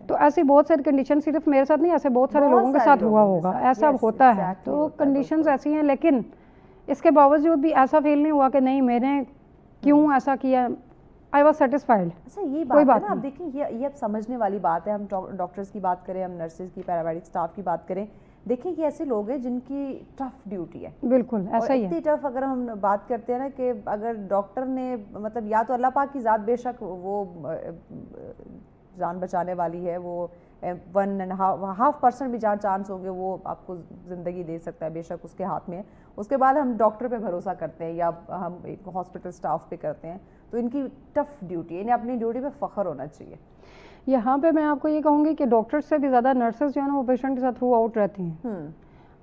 تو ایسی بہت ساری کنڈیشن صرف میرے ساتھ نہیں, ایسے بہت سارے لوگوں کے ساتھ ہوا ہوگا, ایسا ہوتا ہے. تو کنڈیشنز ایسی ہیں لیکن اس کے باوجود بھی ایسا فیل نہیں ہوا کہ نہیں میں نے کیوں ایسا کیا. I was satisfied. اچھا یہ بات ہے نا, آپ دیکھیں یہ اب سمجھنے والی بات ہے. ہم ڈاکٹرز کی بات کریں, ہم نرسز کی, پیرامیڈک اسٹاف کی بات کریں, دیکھیں یہ ایسے لوگ ہیں جن کی ٹف ڈیوٹی ہے. بالکل ایسا ہی ہے. اتنی ٹف اگر ہم بات کرتے ہیں نا کہ اگر ڈاکٹر نے مطلب یا تو اللہ پاک کی ذات بے شک وہ جان بچانے والی ہے, وہ 1.5% بھی جہاں چانس ہوں گے وہ آپ کو زندگی دے سکتا ہے, بے شک اس کے ہاتھ میں ہے. اس کے بعد ہم ڈاکٹر پہ بھروسہ کرتے ہیں یا ہم ایک ہاسپٹل اسٹاف پہ کرتے ہیں. تو ان کی ٹف ڈیوٹی ہے, انہیں اپنی ڈیوٹی پہ فخر ہونا چاہیے. یہاں پہ میں آپ کو یہ کہوں گی کہ ڈاکٹر سے بھی زیادہ نرسز جو ہے نا وہ پیشنٹ کے ساتھ تھرو آؤٹ رہتی ہیں.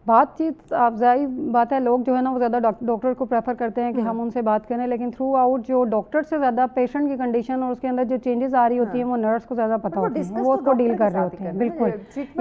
بات چیت آپ ظاہر بات ہے لوگ جو ہے نا وہ زیادہ ڈاکٹر کو پریفر کرتے ہیں کہ ہم ان سے بات کریں, لیکن تھرو آؤٹ جو ڈاکٹر سے زیادہ پیشنٹ کی کنڈیشن اور اس کے اندر جو چینجز آ رہی ہوتی ہیں وہ نرس کو زیادہ پتہ ہوتی ہیں, وہ اس کو ڈیل کر رہے ہوتے ہیں. بالکل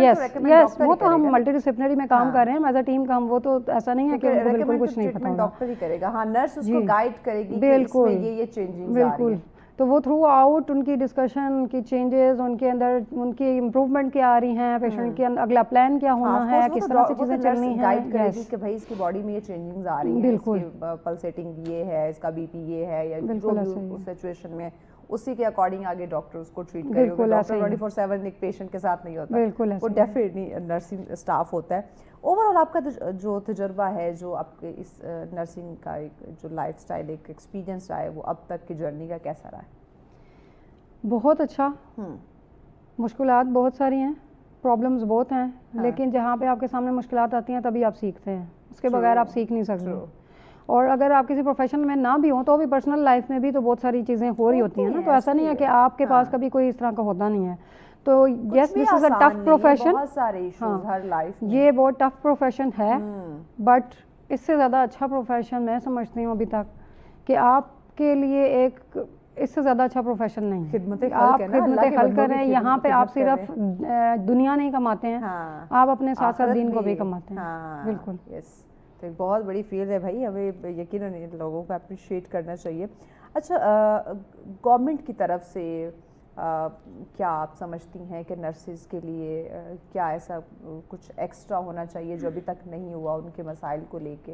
یس وہ تو ہم ملٹی ڈسپلنری میں کام کر رہے ہیں ایز اے ٹیم کام, وہ تو ایسا نہیں ہے کہ ان کو بالکل کچھ نہیں پتہ ہوگا. ڈاکٹر ہی کرے گا, ہاں نرس اس کو گائیڈ کرے گی کہ اس میں یہ چینجنگز آ رہی ہیں. تو وہ تھرو آؤٹ ان کی ڈسکشن کی چینجز, ان کے اندر ان کی امپروومنٹ کیا آ رہی ہیں, پیشنٹ کے اندر اگلا پلان کیا ہونا ہے, کس طرح سے چیزیں چلنی ہیں, گائیڈ کرے گی کہ بھائی اس کی باڈی میں یہ چینجنگز آ رہی ہیں, اس کی پلسیٹنگ یہ ہے, اس کا بی پی یہ ہے, یا جو بھی اس سچویشن میں اسی کے اکارڈنگ آگے ڈاکٹر اس کو ٹریٹ کرے گا. ڈاکٹر 24/7 ایک پیشنٹ کے ساتھ نہیں ہوتا, وہ ڈیفینیٹلی نرسنگ اسٹاف ہوتا ہے. اوور آل آپ کا جو تجربہ ہے, جو آپ کے اس نرسنگ کا ایک جو لائف اسٹائل ایک ایکسپیرینس رہا ہے, وہ اب تک کی جرنی کا کیسا رہا ہے؟ بہت اچھا. مشکلات بہت ساری ہیں, پرابلمز بہت ہیں, لیکن جہاں پہ آپ کے سامنے مشکلات آتی ہیں تبھی آپ سیکھتے ہیں, اس کے بغیر آپ سیکھ نہیں سکتے. اور اگر آپ کسی پروفیشن میں نہ بھی ہوں تو بھی پرسنل لائف میں بھی تو بہت ساری چیزیں ہو رہی ہوتی ہیں نا, تو ایسا نہیں ہے کہ آپ کے پاس کبھی کوئی اس طرح کا ہوتا نہیں ہے. تو یس دس از اے ٹف پروفیشن, یہ بہت ٹف پروفیشن ہے, بٹ اس سے زیادہ اچھا پروفیشن میں سمجھتی ہوں ابھی تک کہ آپ کے لیے ایک اس سے زیادہ اچھا پروفیشن نہیں ہے. آپ خدمت خلق کر رہے ہیں, یہاں پہ آپ صرف دنیا نہیں کماتے ہیں, آپ اپنے ساتھ ساتھ دین کو بھی کماتے ہیں. بالکل تو ایک بہت بڑی فیلڈ ہے بھائی, ہمیں یقیناً لوگوں کو اپریشیٹ کرنا چاہیے. اچھا گورنمنٹ کی طرف سے کیا آپ سمجھتی ہیں کہ نرسز کے لیے کیا ایسا کچھ ایکسٹرا ہونا چاہیے جو ابھی تک نہیں ہوا ان کے مسائل کو لے کے؟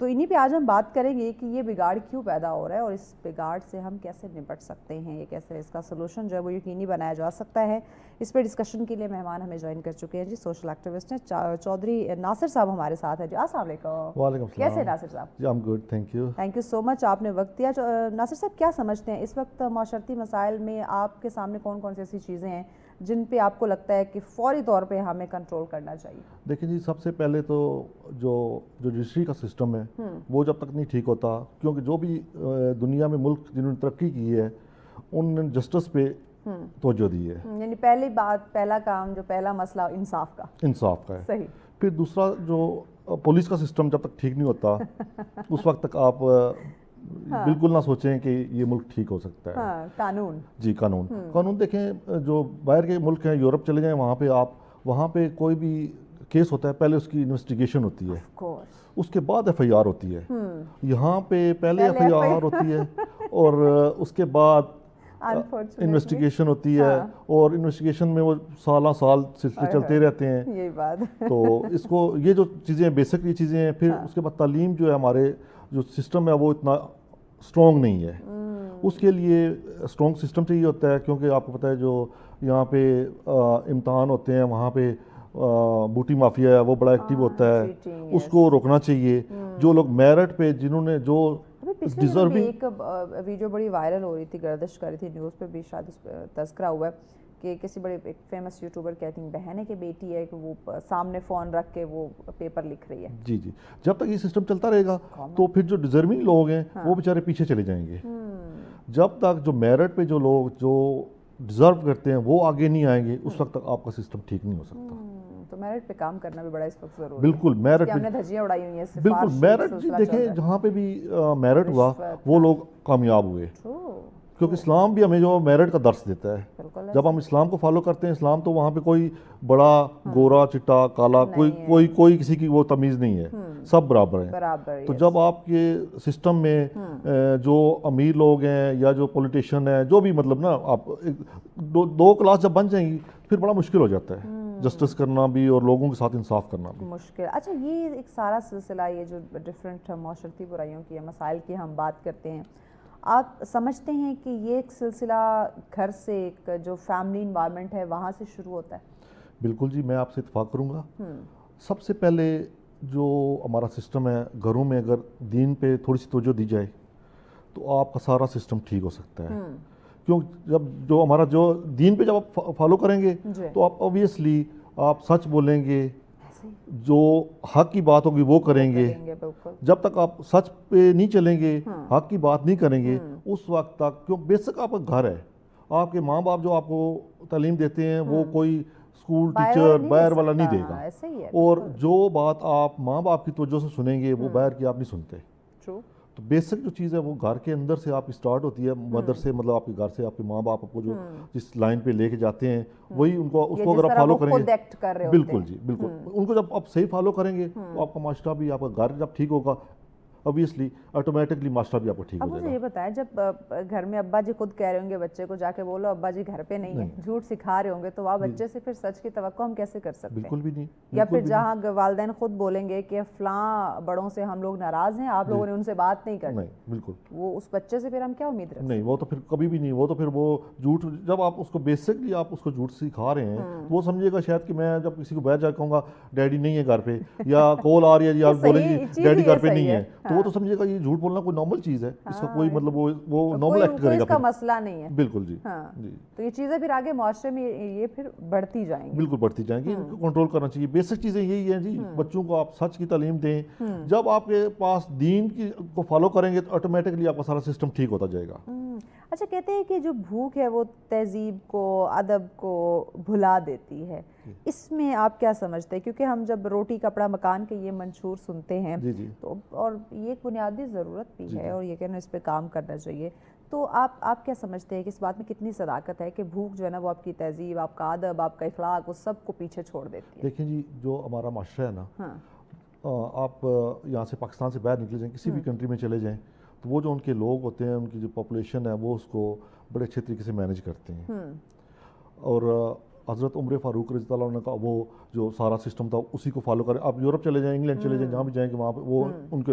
تو انہی پہ آج ہم بات کریں گے کہ یہ بگاڑ کیوں پیدا ہو رہا ہے اور اس بگاڑ سے ہم کیسے نپٹ سکتے ہیں, یہ کیسے اس کا سلوشن جو ہے وہ یقینی بنایا جا سکتا ہے. اس پہ ڈسکشن کے لیے مہمان ہمیں جوائن کر چکے ہیں جی, سوشل ایکٹیوسٹ ہیں چودھری ناصر صاحب ہمارے ساتھ ہیں جی. السلام علیکم. وعلیکم السلام. کیسے ناصر صاحب؟ جی I am good, thank you. Thank you so much, آپ نے وقت دیا. ناصر صاحب کیا سمجھتے ہیں اس وقت معاشرتی مسائل میں آپ کے سامنے کون کون سی ایسی چیزیں ہیں جن پہ آپ کو لگتا ہے کہ فوری طور پہ ہمیں کنٹرول کرنا چاہیے؟ دیکھیں جی, سب سے پہلے تو جو جوڈیشری کا سسٹم ہے وہ جب تک نہیں ٹھیک ہوتا, کیونکہ جو بھی دنیا میں ملک جنہوں نے ترقی کی ہے ان نے جسٹس پہ توجہ دی ہے. یعنی پہلی بات, پہلا کام, جو پہلا مسئلہ انصاف کا ہے. صحیح. پھر دوسرا جو پولیس کا سسٹم جب تک ٹھیک نہیں ہوتا اس وقت تک آپ بالکل نہ سوچیں کہ یہ ملک ٹھیک ہو سکتا ہے. قانون, جی قانون دیکھیں, جو باہر کے ملک ہیں, یورپ چلے جائیں, وہاں پہ کوئی بھی کیس ہوتا ہے پہلے اس کی انویسٹیگیشن ہوتی ہے, اس کے بعد ایف آئی آر ہوتی ہے. یہاں پہ پہلے ایف آئی آر ہوتی ہے اور اس کے بعد انویسٹیگیشن ہوتی ہے, اور انویسٹیگیشن میں وہ سالہ سال سلسلے چلتے رہتے ہیں. یہی بات. تو اس کو یہ جو چیزیں بیسک یہ چیزیں ہیں. پھر اس کے بعد تعلیم جو ہے, ہمارے جو سسٹم ہے وہ اتنا اسٹرانگ نہیں ہے. اس کے لیے اسٹرانگ سسٹم چاہیے ہوتا ہے, کیونکہ آپ کو پتہ ہے جو یہاں پہ امتحان ہوتے ہیں وہاں پہ بوٹی مافیا ہے وہ بڑا ایکٹیو ہوتا ہے, اس کو روکنا چاہیے. جو لوگ میرٹ پہ جنہوں نے جو ڈیزرونگ, ایک ویڈیو بڑی وائرل ہو رہی تھی, گردش کر رہی تھی نیوز پہ بھی, شاید اس پہ تذکرہ ہوا ہے کہ کسی بڑے ایک فیمس یوٹیوبر کی بہن ہے کہ بیٹی ہے کہ وہ سامنے فون رکھ کے وہ پیپر لکھ رہی ہے. جی جب تک یہ سسٹم چلتا رہے گا تو پھر جو ڈیزرونگ لوگ ہیں وہ بیچارے پیچھے چلے جائیں گے. جب تک جو میرٹ پہ جو لوگ جو ڈیزرو کرتے ہیں وہ آگے نہیں آئیں گے, اس وقت تک آپ کا سسٹم ٹھیک نہیں ہو سکتا. تو میرٹ پہ کام کرنا بھی بڑا اس وقت ضروری ہے. بالکل میرٹ پہ ہم نے دھجیاں اڑائی ہوئی ہیں. بالکل میرٹ جی دیکھیں, جہاں پہ بھی میرٹ ہوا وہ لوگ کامیاب ہوئے, کیونکہ اسلام بھی ہمیں جو میرٹ کا درس دیتا ہے. جب ہم اسلام کو فالو کرتے ہیں, اسلام تو وہاں پہ کوئی بڑا گورا چٹا کالا کوئی کسی کی وہ تمیز نہیں ہے, سب برابر ہیں. تو جب آپ کے سسٹم میں جو امیر لوگ ہیں یا جو پولیٹیشین ہیں, جو بھی مطلب نا, آپ دو کلاس جب بن جائیں گی پھر بڑا مشکل ہو جاتا ہے جسٹس کرنا بھی اور لوگوں کے ساتھ انصاف کرنا بھی مشکل. اچھا, یہ ایک سارا سلسلہ, یہ جو ڈفرینٹ معاشرتی برائیوں کی مسائل کی ہم بات کرتے ہیں, آپ سمجھتے ہیں کہ یہ ایک سلسلہ گھر سے, ایک جو فیملی انوائرمنٹ ہے وہاں سے شروع ہوتا ہے؟ بالکل جی, میں آپ سے اتفاق کروں گا. سب سے پہلے جو ہمارا سسٹم ہے, گھروں میں اگر دین پہ تھوڑی سی توجہ دی جائے تو آپ کا سارا سسٹم ٹھیک ہو سکتا ہے. کیوں, جب جو ہمارا جو دین پہ جب آپ فالو کریں گے تو آپ اوبیسلی آپ سچ بولیں گے, جو حق کی بات ہوگی وہ کریں گے. جب تک آپ سچ پہ نہیں چلیں گے, حق کی بات نہیں کریں گے, اس وقت تک, کیوں بیسک آپ کا گھر ہے, آپ کے ماں باپ جو آپ کو تعلیم دیتے ہیں وہ کوئی اسکول ٹیچر باہر والا نہیں دے گا, اور جو بات آپ ماں باپ کی توجہ سے سنیں گے وہ باہر کی آپ نہیں سنتے. تو بیسک جو چیز ہے وہ گھر کے اندر سے آپ کی اسٹارٹ ہوتی ہے, مدر سے, مطلب آپ کے گھر سے آپ کے ماں باپ کو جو جس لائن پہ لے کے جاتے ہیں وہی ان کو, اس کو اگر آپ فالو کریں گے, بالکل جی بالکل, ان کو جب آپ صحیح فالو کریں گے تو آپ کا معاشرہ بھی, آپ کا گھر جب ٹھیک ہوگا obviously آٹومیٹکلی معاشرہ بھی آپ کو ٹھیک ہو جائے گا. مجھے یہ بتائیں, جب گھر میں ابا جی خود کہہ رہے ہوں گے بچے کو جا کے بولو ابا جی گھر پہ نہیں ہے, جھوٹ سکھا رہے ہوں گے, تو آپ بچے سے پھر سچ کی توقع ہم کیسے کر سکتے ہیں؟ بالکل بھی نہیں. یا پھر جہاں والدین خود بولیں گے کہ فلاں بڑوں سے ہم لوگ ناراض ہیں, آپ لوگوں نے ان سے بات نہیں کرنی, بالکل وہ اس بچے سے پھر ہم کیا امید رکھیں؟ نہیں, وہ تو پھر کبھی بھی نہیں, وہ تو پھر وہ جھوٹ, جب آپ اس کو بیسکلی آپ اس کو جھوٹ سکھا رہے ہیں وہ سمجھے گا شاید کہ میں جب کسی کو باہر جا کے کہوں گا ڈیڈی نہیں ہے گھر پہ, یا کال آ رہی ہے جی آپ بولیں گے ڈیڈی گھر پہ نہیں ہے, تو وہ تو سمجھے گا یہ جھوٹ بولنا کوئی نارمل چیز ہے, اس کا کوئی مطلب وہ نارمل ایکٹ کرے گا, اس کا مسئلہ نہیں ہے. بالکل جی. تو یہ چیزیں پھر آگے معاشرے میں یہ پھر بڑھتی جائیں گی. بالکل بڑھتی جائیں گی, ان کو کنٹرول کرنا چاہیے. بیسک چیزیں یہی ہیں جی, بچوں کو آپ سچ کی تعلیم دیں. جب آپ کے پاس دین کو فالو کریں گے تو آٹومیٹکلی آپ کا سارا سسٹم ٹھیک ہوتا جائے گا. اچھا, کہتے ہیں کہ جو بھوک ہے وہ تہذیب کو, ادب کو بھلا دیتی ہے, اس میں آپ کیا سمجھتے ہیں؟ کیونکہ ہم جب روٹی کپڑا مکان کے یہ منشور سنتے ہیں تو, اور یہ ایک بنیادی ضرورت بھی ہے, اور یہ کہنا اس پہ کام کرنا چاہیے, تو آپ کیا سمجھتے ہیں کہ اس بات میں کتنی صداقت ہے کہ بھوک جو ہے نا وہ آپ کی تہذیب, آپ کا ادب, آپ کا اخلاق, وہ سب کو پیچھے چھوڑ دیتی ہے؟ دیکھیں جی, جو ہمارا معاشرہ ہے نا, آپ یہاں سے پاکستان سے باہر نکلے جائیں, کسی بھی کنٹری میں چلے جائیں, تو وہ جو ان کے لوگ ہوتے ہیں, ان کی جو پاپولیشن ہے وہ اس کو بڑے اچھے طریقے سے مینیج کرتے ہیں. اور حضرت عمر فاروق رضی اللہ عنہ کا وہ جو سارا سسٹم تھا اسی کو فالو کریں. آپ یورپ چلے جائیں, انگلینڈ چلے جائیں, جہاں بھی جائیں گے وہاں پہ وہ ان کے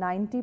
90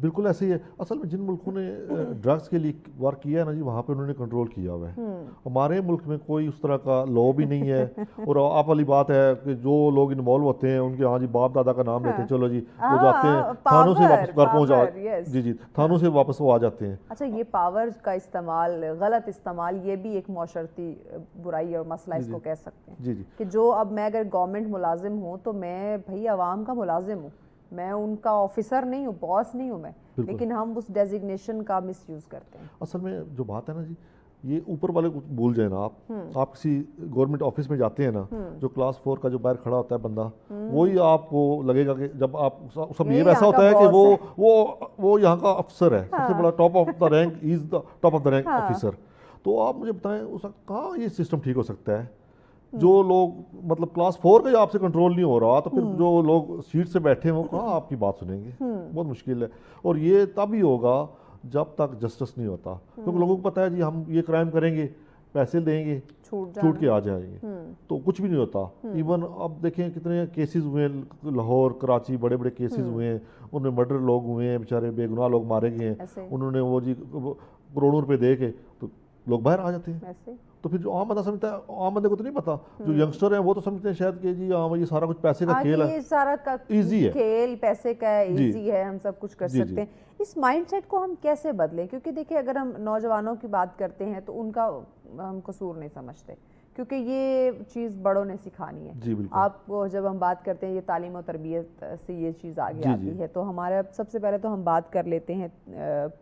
بالکل ایسے ہی ہے. اصل میں جن ملکوں نے ڈرگس کے لیے ورک کیا ہے نا جی, وہاں پہ انہوں نے کنٹرول کیا ہوا ہے. ہمارے ملک میں کوئی اس طرح کا لا بھی نہیں ہے, اور آپ والی بات ہے کہ جو لوگ انوالو ہوتے ہیں ان کے ہاں جی باپ دادا کا نام لیتے ہیں, چلو جی وہ جاتے ہیں تھانوں سے واپس گھر پہنچ جاتے, جی تھانوں سے واپس وہ آ جاتے ہیں. اچھا, یہ پاور کا استعمال, غلط استعمال, یہ بھی ایک معاشرتی برائی اور مسئلہ اس کو کہہ سکتے ہیں کہ جو اب میں اگر گورنمنٹ ملازم ہوں تو میں بھائی عوام کا ملازم ہوں, میں ان کا آفیسر نہیں ہوں, باس نہیں ہوں میں, لیکن ہم اس ڈیزگنیشن کا مس یوز کرتے ہیں. اصل میں جو بات ہے نا جی, یہ اوپر والے کو بھول جائیں نا آپ کسی گورنمنٹ آفس میں جاتے ہیں نا, جو کلاس 4 کا جو باہر کھڑا ہوتا ہے بندہ, وہی آپ کو لگے گا کہ جب آپ سب یہ ویسا ہوتا ہے کہ وہ یہاں کا افسر ہے, سب سے بڑا top of the rank, is the top of the rank officer. تو آپ مجھے بتائیں اس وقت کہاں یہ سسٹم ٹھیک ہو سکتا ہے؟ جو لوگ مطلب کلاس 4 کا آپ سے کنٹرول نہیں ہو رہا, تو پھر جو لوگ سیٹ سے بیٹھے ہیں وہ کہاں آپ کی بات سنیں گے؟ بہت مشکل ہے. اور یہ تب ہی ہوگا جب تک جسٹس نہیں ہوتا, کیونکہ لوگوں کو پتہ ہے جی ہم یہ کرائم کریں گے, پیسے دیں گے, چھوٹ کے آ جائیں گے, تو کچھ بھی نہیں ہوتا. ایون اب دیکھیں کتنے کیسز ہوئے ہیں, لاہور کراچی بڑے بڑے کیسز ہوئے ہیں, ان میں مرڈر لوگ ہوئے ہیں, بیچارے بے گناہ لوگ مارے گئے ہیں, انہوں نے وہ جی کروڑوں روپے دے کے تو لوگ باہر آ جاتے ہیں. تو پھر جو عام بندہ سمجھتا ہے, عام بندے کو تو نہیں پتا, جو ینگسٹر ہیں وہ تو سمجھتے ہیں شاید کہ جی ہاں یہ سارا کچھ پیسے کا کھیل ہے, یہ سارا ایزی ہے, کھیل پیسے کا ہے, ایزی ہے, ہم سب کچھ کر سکتے ہیں. اس مائنڈ سیٹ کو ہم کیسے بدلیں؟ کیونکہ دیکھیں اگر ہم نوجوانوں کی بات کرتے ہیں تو ان کا ہم قصور نہیں سمجھتے, کیونکہ یہ چیز بڑوں نے سکھانی ہے. آپ کو جب ہم بات کرتے ہیں یہ تعلیم و تربیت سے یہ چیز آگے آتی ہے, تو ہمارا سب سے پہلے تو ہم بات کر لیتے ہیں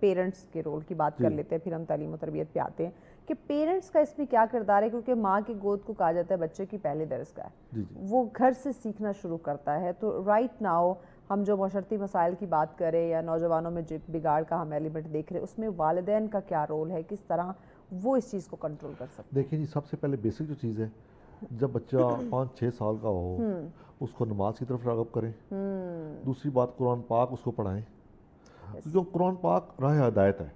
پیرنٹس کے رول کی بات کر لیتے ہیں, پھر ہم تعلیم و تربیت پہ آتے ہیں کہ پیرنٹس کا اس میں کیا کردار ہے. کیونکہ ماں کی گود کو کہا جاتا ہے بچے کی پہلی درسگاہ ہے, وہ گھر سے سیکھنا شروع کرتا ہے. تو رائٹ ناؤ ہم جو معاشرتی مسائل کی بات کریں یا نوجوانوں میں جو بگاڑ کا ہم ایلیمنٹ دیکھ رہے ہیں, اس میں والدین کا کیا رول ہے, کس طرح وہ اس چیز کو کنٹرول کر سکتے ہیں؟ دیکھیں جی, سب سے پہلے بیسک جو چیز ہے, جب بچہ 5-6 سال کا ہو اس کو نماز کی طرف راغب کریں. دوسری بات, قرآن پاک اس کو پڑھائیں, کیونکہ قرآن پاک راہ ہدایت ہے,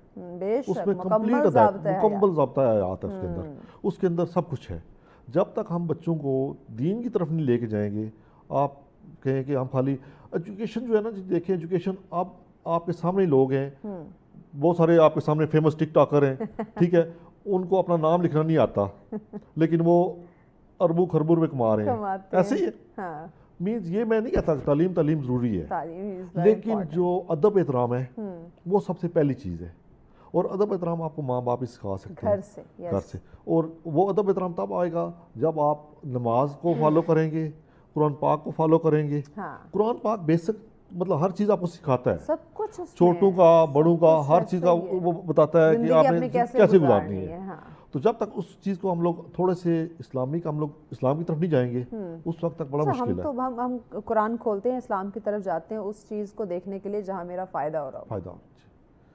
اس میں کمپلیٹ ہدایت, مکمل ضابطہ آیات ہے اس کے اندر, اس کے اندر سب کچھ ہے. جب تک ہم بچوں کو دین کی طرف نہیں لے کے جائیں گے, آپ کہیں کہ ہم خالی ایجوکیشن جو ہے نا جی, دیکھیں ایجوکیشن اب آپ کے سامنے لوگ ہیں, بہت سارے آپ کے سامنے فیمس ٹک ٹاکر ہیں, ٹھیک ہے, ان کو اپنا نام لکھنا نہیں آتا لیکن وہ اربوں خربوں روپے کما رہے ہیں, ایسے ہی ہے. مینز یہ میں نہیں کہتا تعلیم ضروری ہے, لیکن جو ادب احترام ہے وہ سب سے پہلی چیز ہے. اور ادب احترام آپ کو ماں باپ ہی سکھا سکتے ہیں گھر سے. اور وہ ادب احترام تب آئے گا جب آپ نماز کو فالو کریں گے, قرآن پاک کو فالو کریں گے. قرآن پاک بیسک مطلب ہر چیز آپ کو سکھاتا ہے, سب کچھ, چھوٹوں کا بڑوں کا ہر چیز کا وہ بتاتا ہے کہ آپ نے کیسے گزارنی ہے. تو جب تک اس چیز کو ہم لوگ تھوڑے سے ہم لوگ اسلام کی طرف نہیں جائیں گے, اس وقت تک بڑا مشکل ہے. ہم قرآن کھولتے ہیں, اسلام کی طرف جاتے ہیں اس چیز کو دیکھنے کے لیے جہاں میرا فائدہ ہو رہا ہو,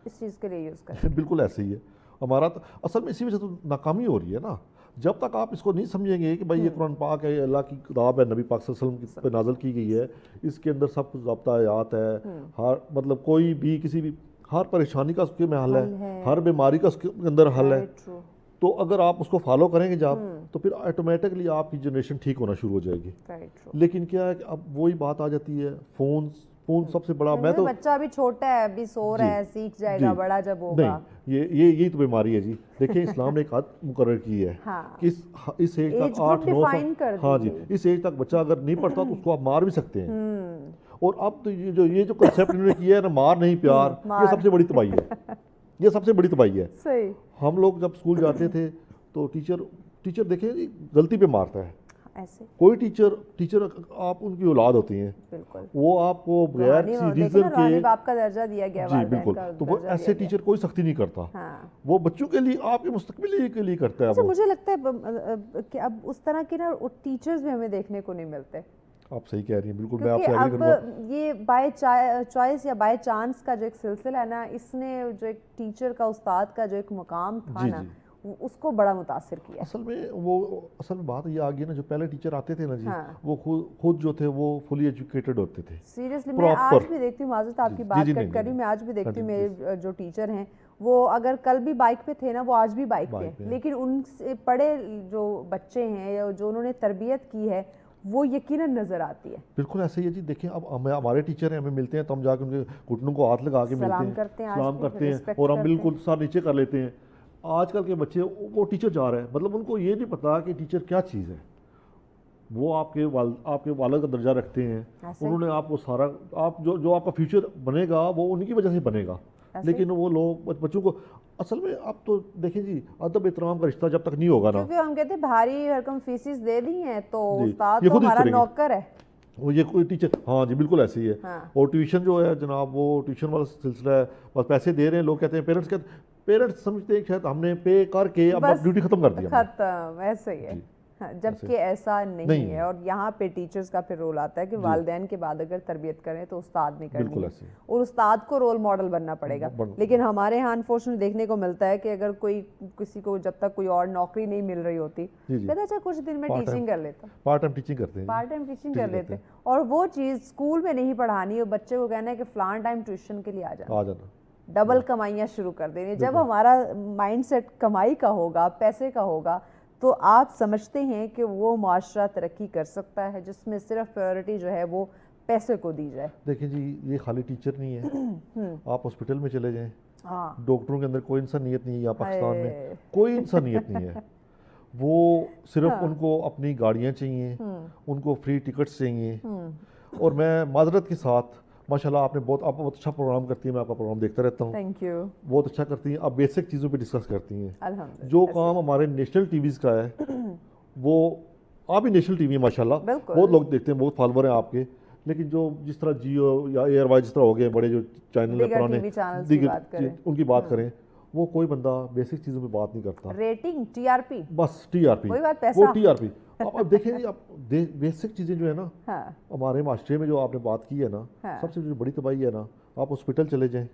اس چیز کے لیے یوز کریں. بالکل ایسے ہی ہے ہمارا. اصل میں اسی وجہ سے تو ناکامی ہو رہی ہے نا. جب تک آپ اس کو نہیں سمجھیں گے کہ بھائی یہ قرآن پاک ہے, اللہ کی کتاب ہے, نبی پاک صلی اللہ علیہ وسلم پہ نازل کی گئی ہے, اس کے اندر سب کچھ ضابطہ آیات ہے, ہر مطلب کوئی بھی کسی بھی ہر پریشانی کا اس کے میں حل ہے, ہر بیماری کا اس کے اندر حل ہے. تو اگر آپ اس کو فالو کریں گے جب, تو پھر آٹومیٹکلی آپ کی جنریشن ٹھیک ہونا شروع ہو جائے گی. لیکن کیا ہے کہ اب وہی بات آ جاتی ہے, فون سب سے بڑا. میں تو بچہ ابھی چھوٹا ہے, ابھی سو رہا ہے, سیکھ جائے گا, بڑا جب ہوگا. یہی تو بیماری ہے جی. دیکھیں اسلام نے ایک حد مقرر کی ہے کہ اس ایج تک 8-9 سال, ہاں جی, اس ایج تک بچہ اگر نہیں پڑھتا تو اس کو آپ مار بھی سکتے ہیں. اور اب تو یہ جو کنسیپٹ انہوں نے کیا ہے نا, مار نہیں پیار, یہ سب سے بڑی تباہی ہے. یہ سب سے بڑی تباہی ہے. ہم لوگ جب اسکول جاتے تھے تو ٹیچر دیکھیں جی غلطی پہ مارتا ہے. کوئی ٹیچر آپ ان کی اولاد ہوتی ہیں, وہ آپ کو بغیر کسی ریزن کے باپ کا درجہ دیا گیا, جی بالکل, تو وہ ایسے ٹیچر کوئی سختی نہیں کرتا, وہ بچوں کے لیے, آپ کے مستقبل کے لیے کرتا ہے. مجھے لگتا ہے کہ اب اس طرح کے نا ٹیچرز بھی ہمیں دیکھنے کو نہیں ملتے. آپ صحیح کہہ رہی ہیں, بالکل میں آپ سے ایگری کروں گا. یہ بائی چوائس یا بائی چانس کا جو ایک سلسلہ ہے نا, اس نے جو ایک ٹیچر کا, استاد کا جو ایک مقام تھا نا, اس کو بڑا متاثر کیا. اصل میں بات یہ آ گئی نا, جو پہلے ٹیچر آتے تھے نا جی, وہ خود جو تھے وہ فلی ایجوکیٹڈ ہوتے تھے. سیریسلی میں آج بھی دیکھتی ہوں, معذرت آپ کی بات کٹ کری, میں آج بھی دیکھتی ہوں میرے جو ٹیچر ہیں وہ اگر کل بھی بائک پہ تھے نا وہ آج بھی بائک پہ، لیکن ان سے پڑھے جو بچے ہیں یا جو انہوں نے تربیت کی ہے وہ یقیناً نظر آتی ہے. بالکل ایسے ہی ہے جی. دیکھیں اب ہمارے ٹیچر ہیں, ہمیں ملتے ہیں تو ہم جا کے ان کے گھٹنوں کو ہاتھ لگا کے ملتے ہیں, سلام کرتے ہیں اور ہم بالکل سر نیچے کر لیتے ہیں. آج کل کے بچے وہ ٹیچر جا رہے ہیں, مطلب ان کو یہ نہیں پتا کہ ٹیچر کیا چیز ہے. وہ آپ کے والد کا درجہ رکھتے ہیں, انہوں نے آپ کو سارا آپ جو آپ کا فیوچر بنے گا وہ ان کی وجہ سے بنے گا. لیکن وہ لوگ بچوں کو اصل میں آپ تو دیکھیں جی ادب احترام کا رشتہ جب تک نہیں ہوگا نا, کیونکہ ہم کہتے ہیں بھاری رقم فیسز دے دی ہیں تو استاد تو ہمارا نوکر ہے, وہ یہ کوئی ٹیچر. ہاں جی بالکل ایسے ہی ہے. اور ٹیوشن جو ہے جناب وہ ٹیوشن والا سلسلہ ہے, بس پیسے دے رہے ہیں لوگ, کہتے ہیں پیرنٹس سمجھتے ہیں شاید ہم نے پے کر کے اب ڈیوٹی ختم کر دیا, ختم. ایسا ہی ہے, جبکہ ایسا نہیں ہے. اور یہاں پہ ٹیچرز کا پھر رول آتا ہے کہ والدین کے بعد اگر تربیت کریں تو استاد نہیں کرنی ہے, اور استاد کو رول ماڈل بننا پڑے گا. لیکن ہمارے ہاں انفارچونیٹلی دیکھنے کو ملتا ہے کہ اگر کسی کو جب تک کوئی اور نوکری نہیں مل رہی ہوتی کہتے اچھا کچھ دن میں ٹیچنگ کر لیتا, پارٹ ٹائم ٹیچنگ کرتے ہیں, پارٹ ٹائم ٹیچنگ کر لیتے ہیں. اور وہ چیز اسکول میں نہیں پڑھانی اور بچے کو کہنا ہے کہ فلان ٹائم ٹیوشن کے لیے آ جانا, ڈبل کمائیاں شروع کر دینی. جب ہمارا مائنڈ سیٹ کمائی کا ہوگا, پیسے کا ہوگا, تو آپ سمجھتے ہیں کہ وہ معاشرہ ترقی کر سکتا ہے جس میں صرف پریورٹی جو ہے وہ پیسے کو دی جائے. دیکھیں جی یہ خالی ٹیچر نہیں ہے, آپ ہاسپٹل میں چلے جائیں, ڈاکٹروں کے اندر کوئی انسانیت نہیں ہے. پاکستان میں کوئی انسانیت نہیں ہے. وہ صرف ان کو اپنی گاڑیاں چاہیے, ان کو فری ٹکٹس چاہیے. اور میں معذرت کے ساتھ ماشاءاللہ آپ بہت اچھا پروگرام کرتی ہیں, میں آپ کا پروگرام دیکھتا رہتا ہوں, تھینک یو, بہت اچھا کرتی ہیں. آپ بیسک چیزوں پہ ڈسکس کرتی ہیں. جو کام ہمارے نیشنل ٹی ویز کا ہے وہ آپ بھی نیشنل ٹی وی ماشاءاللہ بہت لوگ دیکھتے ہیں, بہت فالوور ہیں آپ کے. لیکن جو جس طرح جیو یا ایئر وائی جس طرح ہو گئے بڑے جو چینل ہیں پرانے, ان کی بات کریں, وہ کوئی بندہ بیسک چیزوں پہ بات نہیں کرتا. ریٹنگ, ٹی آر پی, بس ٹی آر پی, وہ ٹی آر پی. اب دیکھیں جی آپ بیسک چیزیں جو ہے نا ہمارے معاشرے میں جو آپ نے بات کی ہے نا, سب سے جو بڑی تباہی ہے نا, آپ ہاسپٹل چلے جائیں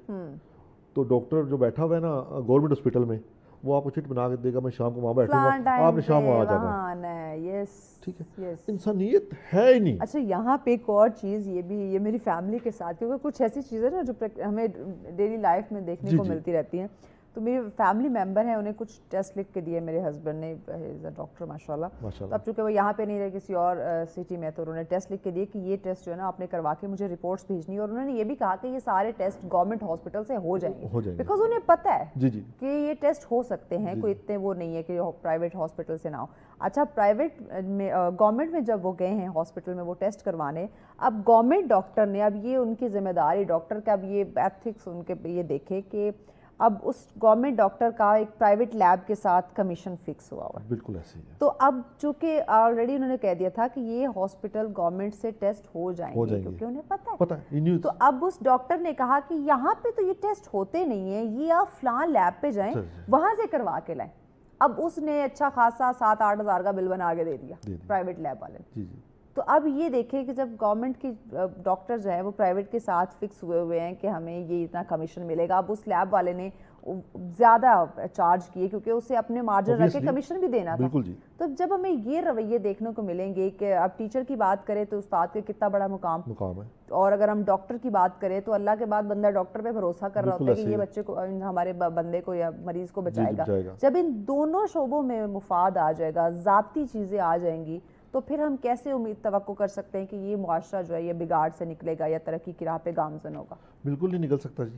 تو ڈاکٹر جو بیٹھا ہوا ہے نا گورنمنٹ ہاسپٹل میں, وہ آپ کو چٹ بنا کے دے گا میں شام کو وہاں بیٹھوں گا, آپ نے شام وہاں جانا. ٹھیک ہے, انسانیت ہے ہی نہیں. اچھا یہاں پہ ایک اور چیز یہ بھی, یہ میری فیملی کے ساتھ, کیونکہ کچھ ایسی چیزیں نا جو ہمیں ڈیلی لائف میں دیکھنے کو ملتی رہتی ہیں. تو میرے فیملی ممبر ہیں, انہیں کچھ ٹیسٹ لکھ کے دیے میرے ہسبینڈ نے, ڈاکٹر ماشاء اللہ. تو اب چونکہ وہ یہاں پہ نہیں رہے کسی اور سٹی میں, تو انہوں نے ٹیسٹ لکھ کے دیے کہ یہ ٹیسٹ جو ہے نا آپ نے کروا کے مجھے رپورٹس بھیجنی ہے. اور انہوں نے یہ بھی کہا کہ یہ سارے ٹیسٹ گورنمنٹ ہاسپٹل سے ہو جائیں گے, بیکاز انہیں پتہ ہے کہ یہ ٹیسٹ ہو سکتے ہیں, کوئی اتنے وہ نہیں ہے کہ پرائیویٹ ہاسپٹل سے نہ ہو. اچھا پرائیویٹ میں, گورنمنٹ میں جب وہ گئے ہیں ہاسپٹل میں وہ ٹیسٹ کروانے, اب گورنمنٹ ڈاکٹر نے, اب یہ ان کی ذمہ داری ڈاکٹر کا, اب یہ ایتھکس ان کے یہ دیکھے کہ اب اس گورنمنٹ ڈاکٹر کا ایک پرائیویٹ لیب کے ساتھ کمیشن فکس ہوا ہوا ہے. بالکل ایسے ہی ہے. تو اب چونکہ آلریڈی انہوں نے کہہ دیا تھا کہ یہ ہاسپٹل گورنمنٹ سے ٹیسٹ ہو جائیں گے کیونکہ انہیں پتہ ہے. تو اب اس ڈاکٹر نے کہا کہ یہاں پہ تو یہ ٹیسٹ ہوتے نہیں ہیں, یہ آپ فلان لیب پہ جائیں, وہاں سے کروا کے لائیں. اب اس نے اچھا خاصا 7-8 ہزار کا بل بنا کے دے دیا پرائیویٹ لیب والے نے. تو اب یہ دیکھیں کہ جب گورنمنٹ کی ڈاکٹر جو ہے وہ پرائیویٹ کے ساتھ فکس ہوئے ہیں کہ ہمیں یہ اتنا کمیشن ملے گا, اب اس لیب والے نے زیادہ چارج کیے کیونکہ اسے اپنے مارجن رکھ کے کمیشن بھی دینا تھا. تو جب ہمیں یہ رویے دیکھنے کو ملیں گے کہ اب ٹیچر کی بات کریں تو استاد کے کتنا بڑا مقام ہے, اور اگر ہم ڈاکٹر کی بات کریں تو اللہ کے بعد بندہ ڈاکٹر پہ بھروسہ کر رہا ہوتا ہے کہ یہ بچے کو, ہمارے بندے کو یا مریض کو بچائے گا. جب ان دونوں شعبوں میں مفاد آ جائے گا, ذاتی چیزیں آ جائیں گی, تو پھر ہم کیسے امید توقع کر سکتے ہیں کہ یہ معاشرہ جو ہے یہ بگاڑ سے نکلے گا یا ترقی کی راہ پہ گامزن ہوگا؟ بالکل نہیں نکل سکتا جی.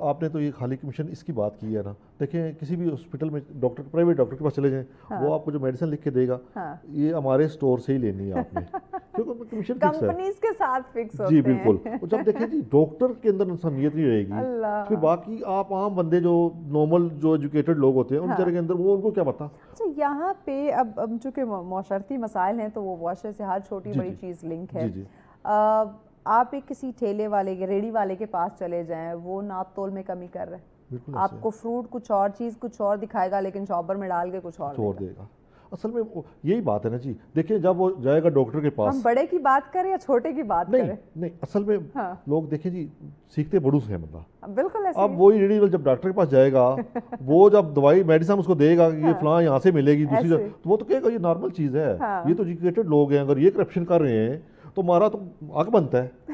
آپ نے تو یہ خالی کمیشن اس کی بات کی ہے نا. دیکھیں کسی بھی ہاسپٹل میں ڈاکٹر, پرائیویٹ ڈاکٹر کے پاس چلے جائیں, وہ آپ کو جو میڈیسن لکھ کے دے گا یہ ہمارے اسٹور سے ہی لینی ہے آپ نے, کیونکہ کمیشن فکس ہے, کمپنیز کے ساتھ فکس ہوتے ہیں. جی بالکل. جب دیکھیں جی ڈاکٹر کے اندر انسانیت نہیں رہے گی, پھر باقی آپ عام بندے جو نارمل جو ایجوکیٹڈ لوگ ہوتے ہیں ان کے اندر وہ ان کو کیا پتا. اچھا یہاں پہ اب چونکہ معاشرتی مسائل ہیں تو وہ معاشرے سے ہر چھوٹی بڑی چیز لنک ہے. آپ ایک کسی ٹھیلے والے کے, ریڑھی والے کے پاس چلے جائیں, وہ ناپ تول میں کمی کر رہے ہیں, آپ کو فروٹ کچھ اور چیز کچھ اور دکھائے گا لیکن شاپر میں ڈال کے کچھ اور دے گا. اصل میں یہی بات ہے نا جی. دیکھیں جب وہ جائے گا ڈاکٹر کے پاس, ہم بڑے کی بات کریں یا چھوٹے کی بات کریں, نہیں اصل میں لوگ دیکھیں جی سیکھتے بڑوں سے ہیں بندہ. بالکل. اب وہی ریڑھی والا جب ڈاکٹر کے پاس جائے گا, وہ جب دوائی میڈیسن اس کو دے گا کہ یہ فلاں یہاں سے ملے گی دوسری جگہ, تو وہ تو کہے گا یہ نارمل چیز ہے, یہ تو ایجوکیٹڈ لوگ ہیں, اگر یہ کرپشن کر رہے ہیں تو ہمارا تو حق بنتا ہے.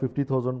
50,000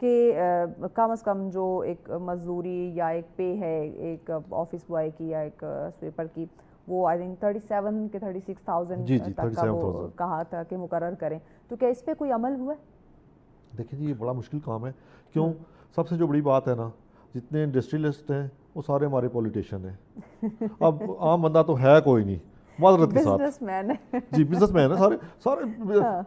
کہ کم از کم جو ایک مزدوری یا ایک پے ہے ایک آفس بوائے کی یا ایک سویپر کی، وہ آئی تھنک 37 کے 36,000 تک کا وہ کہا تھا کہ مقرر کریں، تو کیا اس پہ کوئی عمل ہوا ہے؟ دیکھیں جی یہ بڑا مشکل کام ہے. کیوں؟ سب سے جو بڑی بات ہے نا، جتنے انڈسٹریلسٹ ہیں وہ سارے ہمارے پولیٹیشین ہیں. اب عام بندہ تو ہے کوئی نہیں، معذرت کے ساتھ. بزنس مین ہے. جی بزنس مین ہے، سارے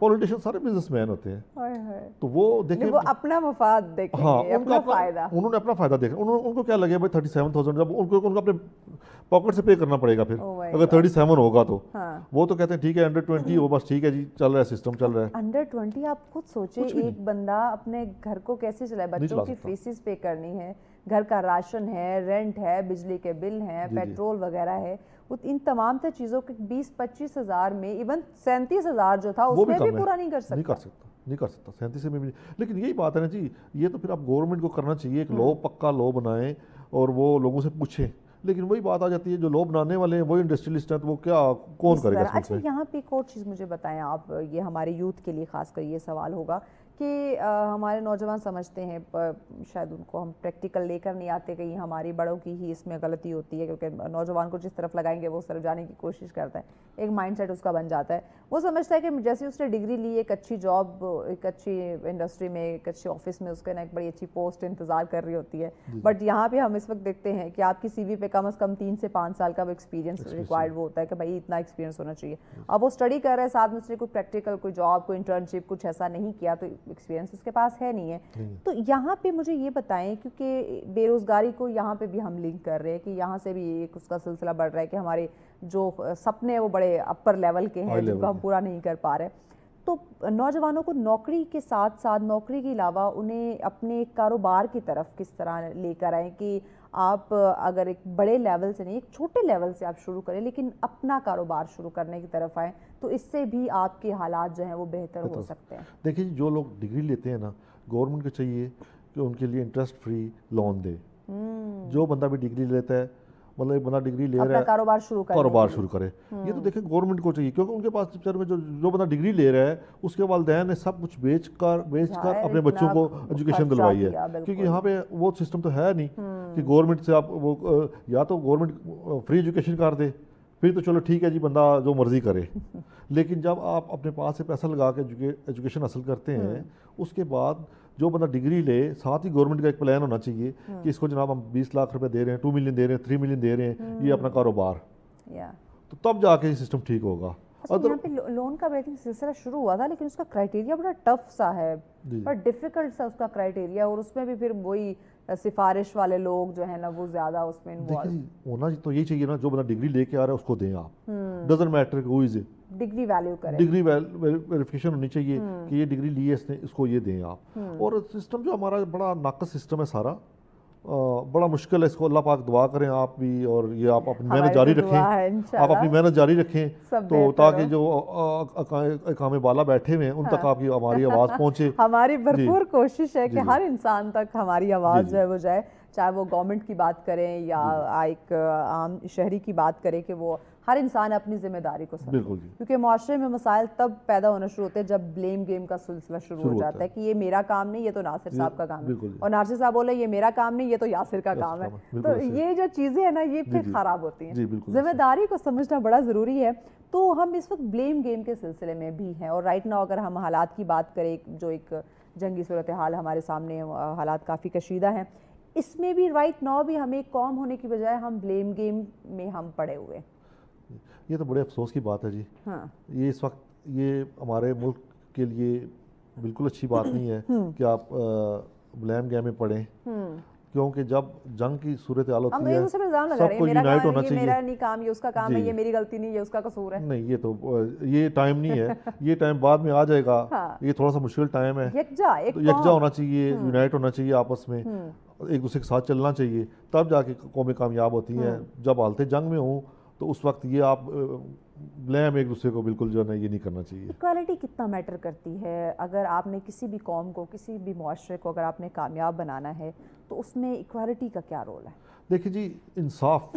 پولیٹیشین سارے بزنس مین ہوتے ہیں. تو وہ دیکھیں وہ اپنا مفاد دیکھیں گے، اپنا فائدہ. انہوں نے اپنا فائدہ دیکھا. ان کو کیا لگے بھائی 37,000 جب ان کو اپنے پاکٹ سے پے کرنا پڑے گا. پھر اگر 37 ہوگا تو وہ تو کہتے ہیں ٹھیک ہے انڈر 20 ہو بس ٹھیک ہے جی چل رہا ہے سسٹم چل رہا ہے. انڈر 20 آپ خود سوچیں ایک بندہ اپنے گھر کو کیسے چلائے، بچوں کی فیسز پے کرنی ہے، گھر کا راشن ہے، رینٹ ہے، بجلی کے بل ہیں، پیٹرول وغیرہ ہے. ان تمام تر چیزوں کے 20-25 ہزار میں ایون 37,000 جو تھا اس میں بھی پورا نہیں کر سکتا. نہیں کر سکتا 37 میں بھی. لیکن یہی بات ہے نا جی، یہ تو پھر آپ گورنمنٹ کو کرنا چاہیے ایک لو، پکا لو بنائیں اور وہ لوگوں سے پوچھیں. لیکن وہی بات آ جاتی ہے جو لو بنانے والے ہیں وہی انڈسٹریلسٹ ہیں، تو وہ کیا کون کرے گا. اچھا یہاں پہ ایک اور چیز مجھے بتائیں آپ، یہ ہمارے یوتھ کے لیے خاص کر یہ سوال ہوگا کہ ہمارے نوجوان سمجھتے ہیں، شاید ان کو ہم پریکٹیکل لے کر نہیں آتے، کہیں ہماری بڑوں کی ہی اس میں غلطی ہوتی ہے، کیونکہ نوجوان کو جس طرف لگائیں گے وہ اس طرف جانے کی کوشش کرتا ہے، ایک مائنڈ سیٹ اس کا بن جاتا ہے. وہ سمجھتا ہے کہ جیسے اس نے ڈگری لی، ایک اچھی جاب، ایک اچھی انڈسٹری میں، ایک اچھے آفس میں اس کے نا ایک بڑی اچھی پوسٹ انتظار کر رہی ہوتی ہے. بٹ یہاں پہ ہم اس وقت دیکھتے ہیں کہ آپ کی سی وی پہ کم از کم 3 سے 5 سال کا وہ ایکسپیرینس ریکوائرڈ وہ ہوتا ہے کہ بھائی اتنا ایکسپیرینس ہونا چاہیے. اب وہ اسٹڈی کر رہے ہیں ساتھ میں اس نے کوئی پریکٹیکل، کوئی جاب، کوئی انٹرنشپ کچھ ایسا نہیں کیا، تو ایکسپیرینس اس کے پاس ہے نہیں ہے. تو یہاں پہ مجھے یہ بتائیں، کیونکہ بے روزگاری کو یہاں پہ بھی ہم لنک کر رہے ہیں کہ یہاں سے بھی ایک اس کا سلسلہ بڑھ رہا ہے کہ ہمارے جو سپنے ہیں وہ بڑے اپر لیول کے ہیں جن کو ہم پورا نہیں کر پا رہے. تو نوجوانوں کو نوکری کے ساتھ ساتھ، نوکری کے علاوہ انہیں اپنے کاروبار کی طرف کس طرح لے کر آئیں کہ آپ اگر ایک بڑے لیول سے نہیں، ایک چھوٹے لیول سے آپ شروع کریں لیکن اپنا کاروبار شروع کرنے کی طرف آئیں، تو اس سے بھی آپ کے حالات جو ہیں وہ بہتر ہو سکتے ہیں. دیکھیں جو لوگ ڈگری لیتے ہیں نا، گورنمنٹ کو چاہیے کہ ان کے لیے انٹرسٹ فری لون دے. جو بندہ بھی ڈگری لیتا ہے، مطلب ایک بندہ ڈگری لے رہا ہے کاروبار شروع کرے، یہ تو دیکھیں گورنمنٹ کو چاہیے، کیونکہ ان کے پاس جو بندہ ڈگری لے رہا ہے اس کے والدین نے سب کچھ بیچ کر اپنے بچوں کو ایجوکیشن دلوائی ہے. کیونکہ یہاں پہ وہ سسٹم تو ہے نہیں کہ گورنمنٹ سے آپ وہ یا تو گورنمنٹ فری ایجوکیشن کر دے، پھر تو چلو ٹھیک ہے جی بندہ جو مرضی کرے. لیکن جب آپ اپنے پاس سے پیسہ لگا کے ایجوکیشن حاصل کرتے ہیں، اس کے بعد جو بندہ ڈگری لے، ساتھ ہی گورنمنٹ کا ایک پلان ہونا چاہیے کہ اس کو جناب ہم 20 لاکھ روپے دے رہے ہیں، 2 ملین دے رہے ہیں، 3 ملین دے رہے ہیں، یہ اپنا کاروبار، تو تب جا کے یہ سسٹم ٹھیک ہوگا. یہاں پہ لون کا سلسلہ شروع ہوا تھا لیکن اس کا کرائٹیریا بڑا ٹف سا ہے، بڑا ڈیفیکلٹ سا اس کا کرائٹیریا، اور اس میں بھی پھر وہی سفارش والے لوگ جو ہیں نا وہ زیادہ اس میں انوالو. ہونا تو یہی چاہیے نا، جو بندہ ڈگری لے کے آ رہا ہے اس کو دیں آپ. Doesn't matter who is degree value کریں، ڈگری ویریفیکیشن ہونی چاہیے کہ یہ ڈگری لی ہے اس نے، اس کو یہ دیں آپ. اور سسٹم جو ہمارا بڑا ناقص سسٹم ہے سارا، بڑا مشکل ہے، اس کو اللہ پاک دعا کریں آپ بھی، اور یہ آپ اپنی محنت جاری رکھیں، آپ اپنی محنت جاری رکیں تو تاکہ جو اقام بالا بیٹھے ہوئے ہیں ان تک آپ کی ہماری آواز پہنچے. ہماری بھرپور کوشش ہے کہ ہر انسان تک ہماری آواز جو ہے وہ جائے، چاہے وہ گورنمنٹ کی بات کریں یا ایک عام شہری کی بات کریں، کہ وہ ہر انسان اپنی ذمہ داری کو سمجھے. کیونکہ معاشرے میں مسائل تب پیدا ہونا شروع ہوتے ہیں جب بلیم گیم کا سلسلہ شروع ہو جاتا ہے کہ یہ میرا کام نہیں، یہ تو ناصر صاحب کا کام ہے، اور ناصر صاحب بولے یہ میرا کام نہیں، یہ تو یاسر کا کام ہے. تو یہ جو چیزیں ہیں نا یہ پھر خراب ہوتی ہیں. ذمہ داری کو سمجھنا بڑا ضروری ہے. تو ہم اس وقت بلیم گیم کے سلسلے میں بھی ہیں، اور رائٹ ناؤ اگر ہم حالات کی بات کریں، جو ایک جنگی صورتحال ہمارے سامنے، حالات کافی کشیدہ ہیں، اس میں بھی رائٹ ناؤ بھی ہمیں ایک قوم ہونے کی بجائے ہم بلیم گیم میں ہم پڑے ہوئے. یہ تو بڑے افسوس کی بات ہے جی. یہ اس وقت یہ ہمارے ملک کے لیے بالکل اچھی بات نہیں ہے کہ آپ بلیم گیم میں پڑیں، کیونکہ جب جنگ کی صورتحال ہوتی ہے سب کو یونائٹ ہونا چاہیے. میرا نہیں کام، یہ اس کا کام ہے، یہ میری غلطی نہیں، یہ اس کا قصور ہے. نہیں، یہ تو یہ ٹائم نہیں ہے، یہ ٹائم بعد میں آ جائے گا. یہ تھوڑا سا مشکل ٹائم ہے. یکجا ہونا چاہیے، یونائٹ ہونا چاہیے، آپس میں ایک دوسرے کے ساتھ چلنا چاہیے، تب جا کے قومیں کامیاب ہوتی ہیں. جب حالت جنگ میں ہوں تو اس وقت یہ آپ بلیم ایک دوسرے کو بالکل جو ہے نا یہ نہیں کرنا چاہیے. ایکوالٹی کتنا میٹر کرتی ہے اگر آپ نے کسی بھی قوم کو، کسی بھی معاشرے کو اگر آپ نے کامیاب بنانا ہے تو اس میں ایکوالٹی کا کیا رول ہے؟ دیکھیں جی، انصاف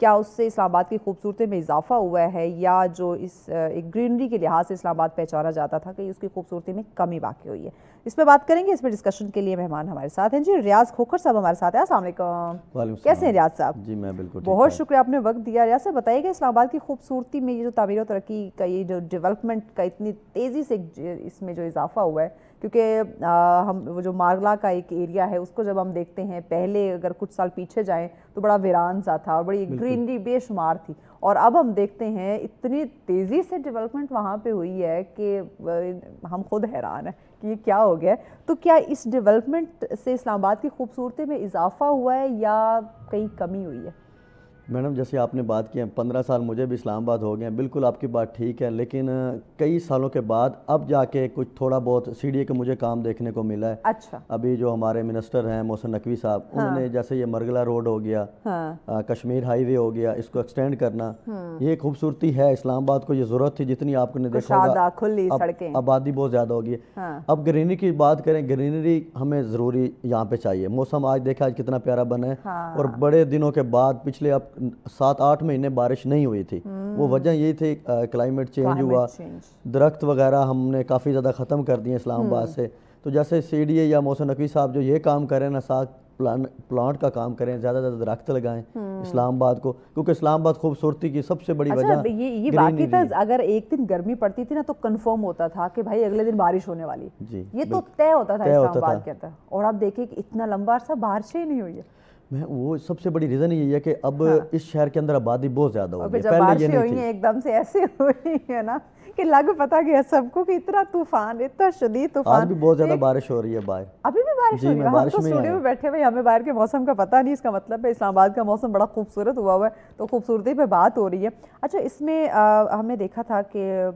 کیا اس سے اسلام آباد کی خوبصورتی میں اضافہ ہوا ہے یا جو اس ایک گرینری کے لحاظ سے اسلام آباد پہچانا جاتا تھا کہ اس کی خوبصورتی میں کمی واقع ہوئی ہے؟ اس پہ بات کریں گے. اس پہ ڈسکشن کے لیے مہمان ہمارے ساتھ ہیں جی ریاض کھوکھر صاحب ہمارے ساتھ ہیں. السلام علیکم. کیسے ہیں ریاض صاحب؟ جی میں بالکل بہت شکریہ آپ نے وقت دیا. ریاض صاحب بتائیے کہ اسلام آباد کی خوبصورتی میں یہ جو تعمیر و ترقی کا یہ جو ڈیولپمنٹ کا اتنی تیزی سے اس میں جو اضافہ ہوا ہے، کیونکہ ہم وہ جو مارگلا کا ایک ایریا ہے اس کو جب ہم دیکھتے ہیں، پہلے اگر کچھ سال پیچھے جائیں تو بڑا ویران سا تھا اور بڑی گرینری بے شمار تھی، اور اب ہم دیکھتے ہیں اتنی تیزی سے ڈیولپمنٹ وہاں پہ ہوئی ہے کہ ہم خود حیران ہیں کہ یہ کیا ہو گیا ہے. تو کیا اس ڈیولپمنٹ سے اسلام آباد کی خوبصورتی میں اضافہ ہوا ہے یا کہیں کمی ہوئی ہے؟ میڈم جیسے آپ نے بات کی ہے 15 سال مجھے بھی اسلام آباد ہو گئے ہیں، بالکل آپ کی بات ٹھیک ہے، لیکن کئی سالوں کے بعد اب جا کے کچھ تھوڑا بہت سی ڈی اے کا مجھے کام دیکھنے کو ملا ہے. اچھا. ابھی جو ہمارے منسٹر ہیں محسن نقوی صاحب، انہوں نے جیسے یہ مرگلا روڈ ہو گیا، کشمیر ہائی وے ہو گیا، اس کو ایکسٹینڈ کرنا، یہ خوبصورتی ہے. اسلام آباد کو یہ ضرورت تھی جتنی آپ نے دیکھا ہوگا، کھلی سڑکیں، آبادی بہت زیادہ ہوگی. اب گرینری کی بات کریں، گرینری ہمیں ضروری یہاں پہ چاہیے. موسم آج دیکھا آج کتنا پیارا بنا ہے، اور بڑے دنوں کے بعد پچھلے اب 7-8 مہینے بارش نہیں ہوئی تھی. وہ وجہ یہی تھی کلائمیٹ چینج ہوا، درخت وغیرہ ہم نے کافی زیادہ ختم کر دیے اسلام آباد سے. تو جیسے سی ڈی اے یا محسن نقوی صاحب جو یہ کام کریں نا، ساتھ پلانٹ کا کام کریں، زیادہ زیادہ درخت لگائیں اسلام آباد کو، کیونکہ اسلام آباد خوبصورتی کی سب سے بڑی وجہ یہ باقی تھا. اگر ایک دن گرمی پڑتی تھی نا تو کنفرم ہوتا تھا کہ بھائی اگلے دن بارش ہونے والی، یہ تو طے ہوتا تھا اسلام آباد کے اندر. اور آپ دیکھیں کہ اتنا لمبا عرصہ بارشیں ہی نہیں ہوئی ہے. وہ سب سے بڑی ریزن یہی ہے کہ اب اس شہر کے اندر آبادی بہت زیادہ ہو گئی. جب بارشیں ہوئی ہیں ایک دم سے ایسے ہوئی ہے نا کہ لگ پتا گیا سب کو کہ اتنا طوفان، اتنا شدید طوفان. آج بھی بہت زیادہ بارش ہو رہی ہے باہر. ابھی بھی بارش ہو رہی ہے. ہم تو اسٹوڈیو میں بیٹھے ہوئے، ہمیں باہر کے موسم کا پتہ نہیں. اس کا مطلب ہے اسلام آباد کا موسم بڑا خوبصورت ہوا ہوا ہے، تو خوبصورتی پہ بات ہو رہی ہے. اچھا، اس میں ہم نے دیکھا تھا کہ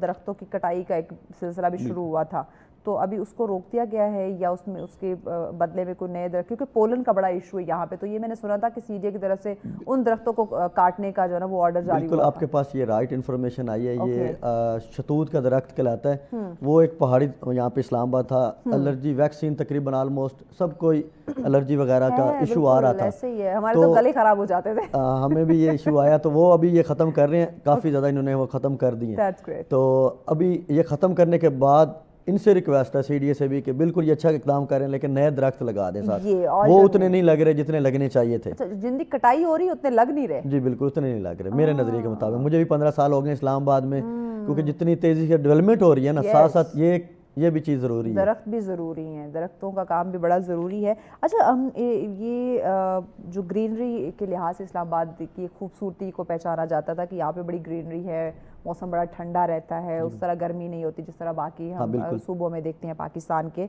درختوں کی کٹائی کا ایک سلسلہ بھی شروع ہوا تھا، تو ابھی اس کو روک دیا گیا ہے یا اس میں اس کے بدلے میں کوئی نئے درخت، کیونکہ پولن کا بڑا ایشو ہے یہاں پہ. تو یہ میں نے سنا تھا کہ سی ڈی اے کی طرف سے ان درختوں کو کاٹنے کا جو ہے نا وہ آرڈر جاری ہوا. بالکل آپ کے پاس یہ رائٹ انفارمیشن آئی ہے. یہ شتوت کا درخت کہلاتا ہے. وہ ایک پہاڑی یہاں پہ اسلام آباد تھا. الرجی ویکسین تقریباً آلموسٹ سب کوئی الرجی وغیرہ کا ایشو آ رہا تھا. ایسے ہی ہے، ہمارے تو گلے خراب ہو جاتے تھے. ہمیں بھی یہ ایشو آیا، تو وہ ابھی یہ ختم کر رہے ہیں. کافی زیادہ انہوں نے وہ ختم کر دی ہیں. تو ابھی یہ ختم کرنے کے بعد ان سے ریکویسٹ ہے سی ڈی اے سے بھی کہ بالکل یہ اچھا اقدام کریں، لیکن نئے درخت لگا دیں ساتھ. وہ اتنے نہیں لگ رہے جتنے لگنے چاہیے تھے. جن کی کٹائی ہو رہی ہے اتنے لگ نہیں رہے. جی بالکل اتنے نہیں لگ رہے میرے نظریے کے مطابق. مجھے بھی 15 سال ہو گئے اسلام آباد میں، کیونکہ جتنی تیزی سے ڈیولپمنٹ ہو رہی ہے نا، ساتھ ساتھ یہ بھی چیز ضروری ہے. درخت بھی ضروری ہیں، درختوں کا کام بھی بڑا ضروری ہے. اچھا، ہم یہ جو گرینری کے لحاظ سے اسلام آباد کی خوبصورتی کو پہچانا جاتا تھا کہ یہاں پہ بڑی گرینری ہے، موسم بڑا ٹھنڈا رہتا ہے، اس طرح گرمی نہیں ہوتی جس طرح باقی ہم صوبوں میں دیکھتے ہیں پاکستان کے.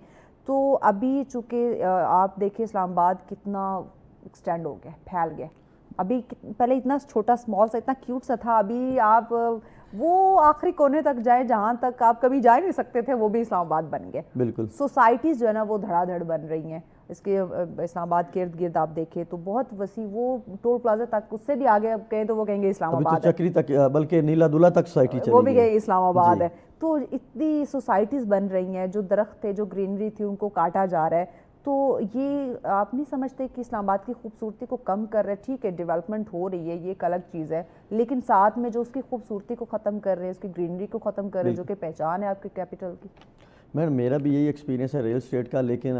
تو ابھی چونکہ آپ دیکھیں اسلام آباد کتنا ایکسٹینڈ ہو گیا، پھیل گیا. ابھی پہلے اتنا چھوٹا اسمال سا اتنا کیوٹ سا تھا، ابھی آپ وہ آخری کونے تک جائیں جہاں تک آپ کبھی جا نہیں سکتے تھے، وہ بھی اسلام آباد بن گئے. بالکل سوسائٹیز جو ہے نا وہ دھڑا دھڑ بن رہی ہیں. اس کے اسلام آباد کے ارد گرد آپ دیکھیں تو بہت وسیع، وہ ٹول پلازا تک، اس سے بھی آگے کہیں تو وہ کہیں گے اسلام آباد ہے، چکری تک، بلکہ نیلا دلہ تک سوسائٹی چلی گئی، وہ بھی کہیں اسلام آباد ہے. تو اتنی سوسائٹیز بن رہی ہیں، جو درخت تھے، جو گرینری تھی، ان کو کاٹا جا رہا ہے. تو یہ آپ نہیں سمجھتے کہ اسلام آباد کی خوبصورتی کو کم کر رہے؟ ٹھیک ہے ڈیولپمنٹ ہو رہی ہے، یہ ایک الگ چیز ہے، لیکن ساتھ میں جو اس کی خوبصورتی کو ختم کر رہے ہیں، اس کی گرینری کو ختم کر رہے ہیں، جو کہ پہچان ہے آپ کی کیپٹل کی. میرا بھی یہی ایکسپیرینس ہے ریل اسٹیٹ کا. لیکن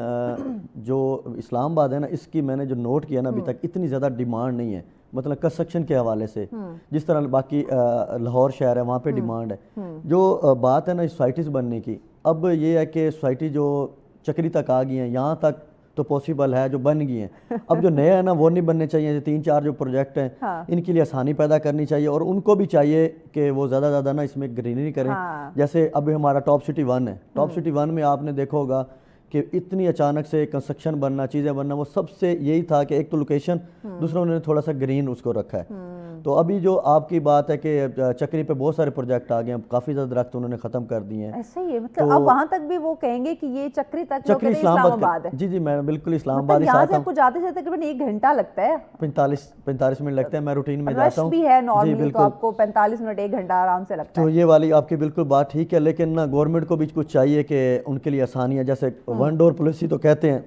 جو اسلام آباد ہے نا، اس کی میں نے جو نوٹ کیا نا ابھی تک اتنی زیادہ ڈیمانڈ نہیں ہے، مطلب کنسٹرکشن کے حوالے سے جس طرح باقی لاہور شہر ہے وہاں پہ ڈیمانڈ ہے. جو بات ہے نا سوسائٹیز بننے کی، اب یہ ہے کہ سوسائٹی جو چکری تک آ گئی ہیں، یہاں تک تو پاسبل ہے، جو بن گئی ہیں. اب جو نئے ہیں نا وہ نہیں بننے چاہیے. 3-4 جو پروجیکٹ ہیں ان کے لیے آسانی پیدا کرنی چاہیے، اور ان کو بھی چاہیے کہ وہ زیادہ زیادہ نا اس میں گرینری کریں. جیسے اب ہمارا ٹاپ سٹی 1 ہے. ٹاپ سٹی 1 میں آپ نے دیکھا ہوگا کہ اتنی اچانک سے کنسٹرکشن بننا، چیزیں بننا، وہ سب سے یہی تھا کہ ایک تو لوکیشن، دوسرا انہوں نے تھوڑا سا گرین اس کو رکھا ہے. تو ابھی جو آپ کی بات ہے کہ چکری پہ بہت سارے پروجیکٹ آ گئے ہیں، کافی زیادہ درخت انہوں نے ختم کر دیے ہیں. ایسا ہی ہے، مطلب اب وہاں تک بھی وہ کہیں گے کہ یہ چکری تک لوگ کہتے ہیں اسلام آباد ہے. جی جی میں بالکل اسلام آباد ہی یہاں سے آپ کو جاتے جاتے تقریباً 1 گھنٹہ لگتا ہے، 45 منٹ لگتے ہیں. میں روٹین میں جاتا ہوں بھی ہے نارملی تو آپ کو 45 منٹ 1 گھنٹہ آرام سے لگتا ہے. تو یہ والی آپ کی بالکل بات ٹھیک ہے، لیکن نا گورنمنٹ کو بھی کچھ چاہیے کہ ان کے لیے آسانی ہے. جیسے 1 ڈور پالیسی تو کہتے ہیں،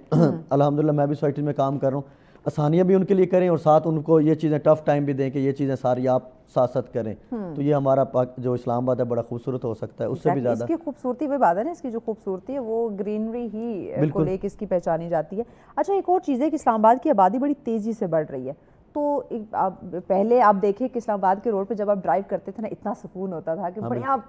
الحمدللہ میں بھی سوسائٹی میں کام کر رہا ہوں. آسانیاں بھی ان کے لیے کریں اور ساتھ ان کو یہ چیزیں ٹف ٹائم بھی دیں کہ یہ چیزیں ساری آپ ساتھ ساتھ کریں. تو یہ ہمارا جو اسلام آباد ہے بڑا خوبصورت ہو سکتا ہے اس سے بھی زیادہ. اس کی خوبصورتی وہ بات ہے نا، اس کی جو خوبصورتی ہے وہ گرینری ہی کو لے کے اس کی پہچانی جاتی ہے. اچھا ایک اور چیز ہے کہ اسلام آباد کی آبادی بڑی تیزی سے بڑھ رہی ہے. تو پہلے آپ دیکھیں کہ اسلام آباد کے روڈ پہ جب آپ ڈرائیو کرتے تھے نا اتنا سکون ہوتا تھا کہ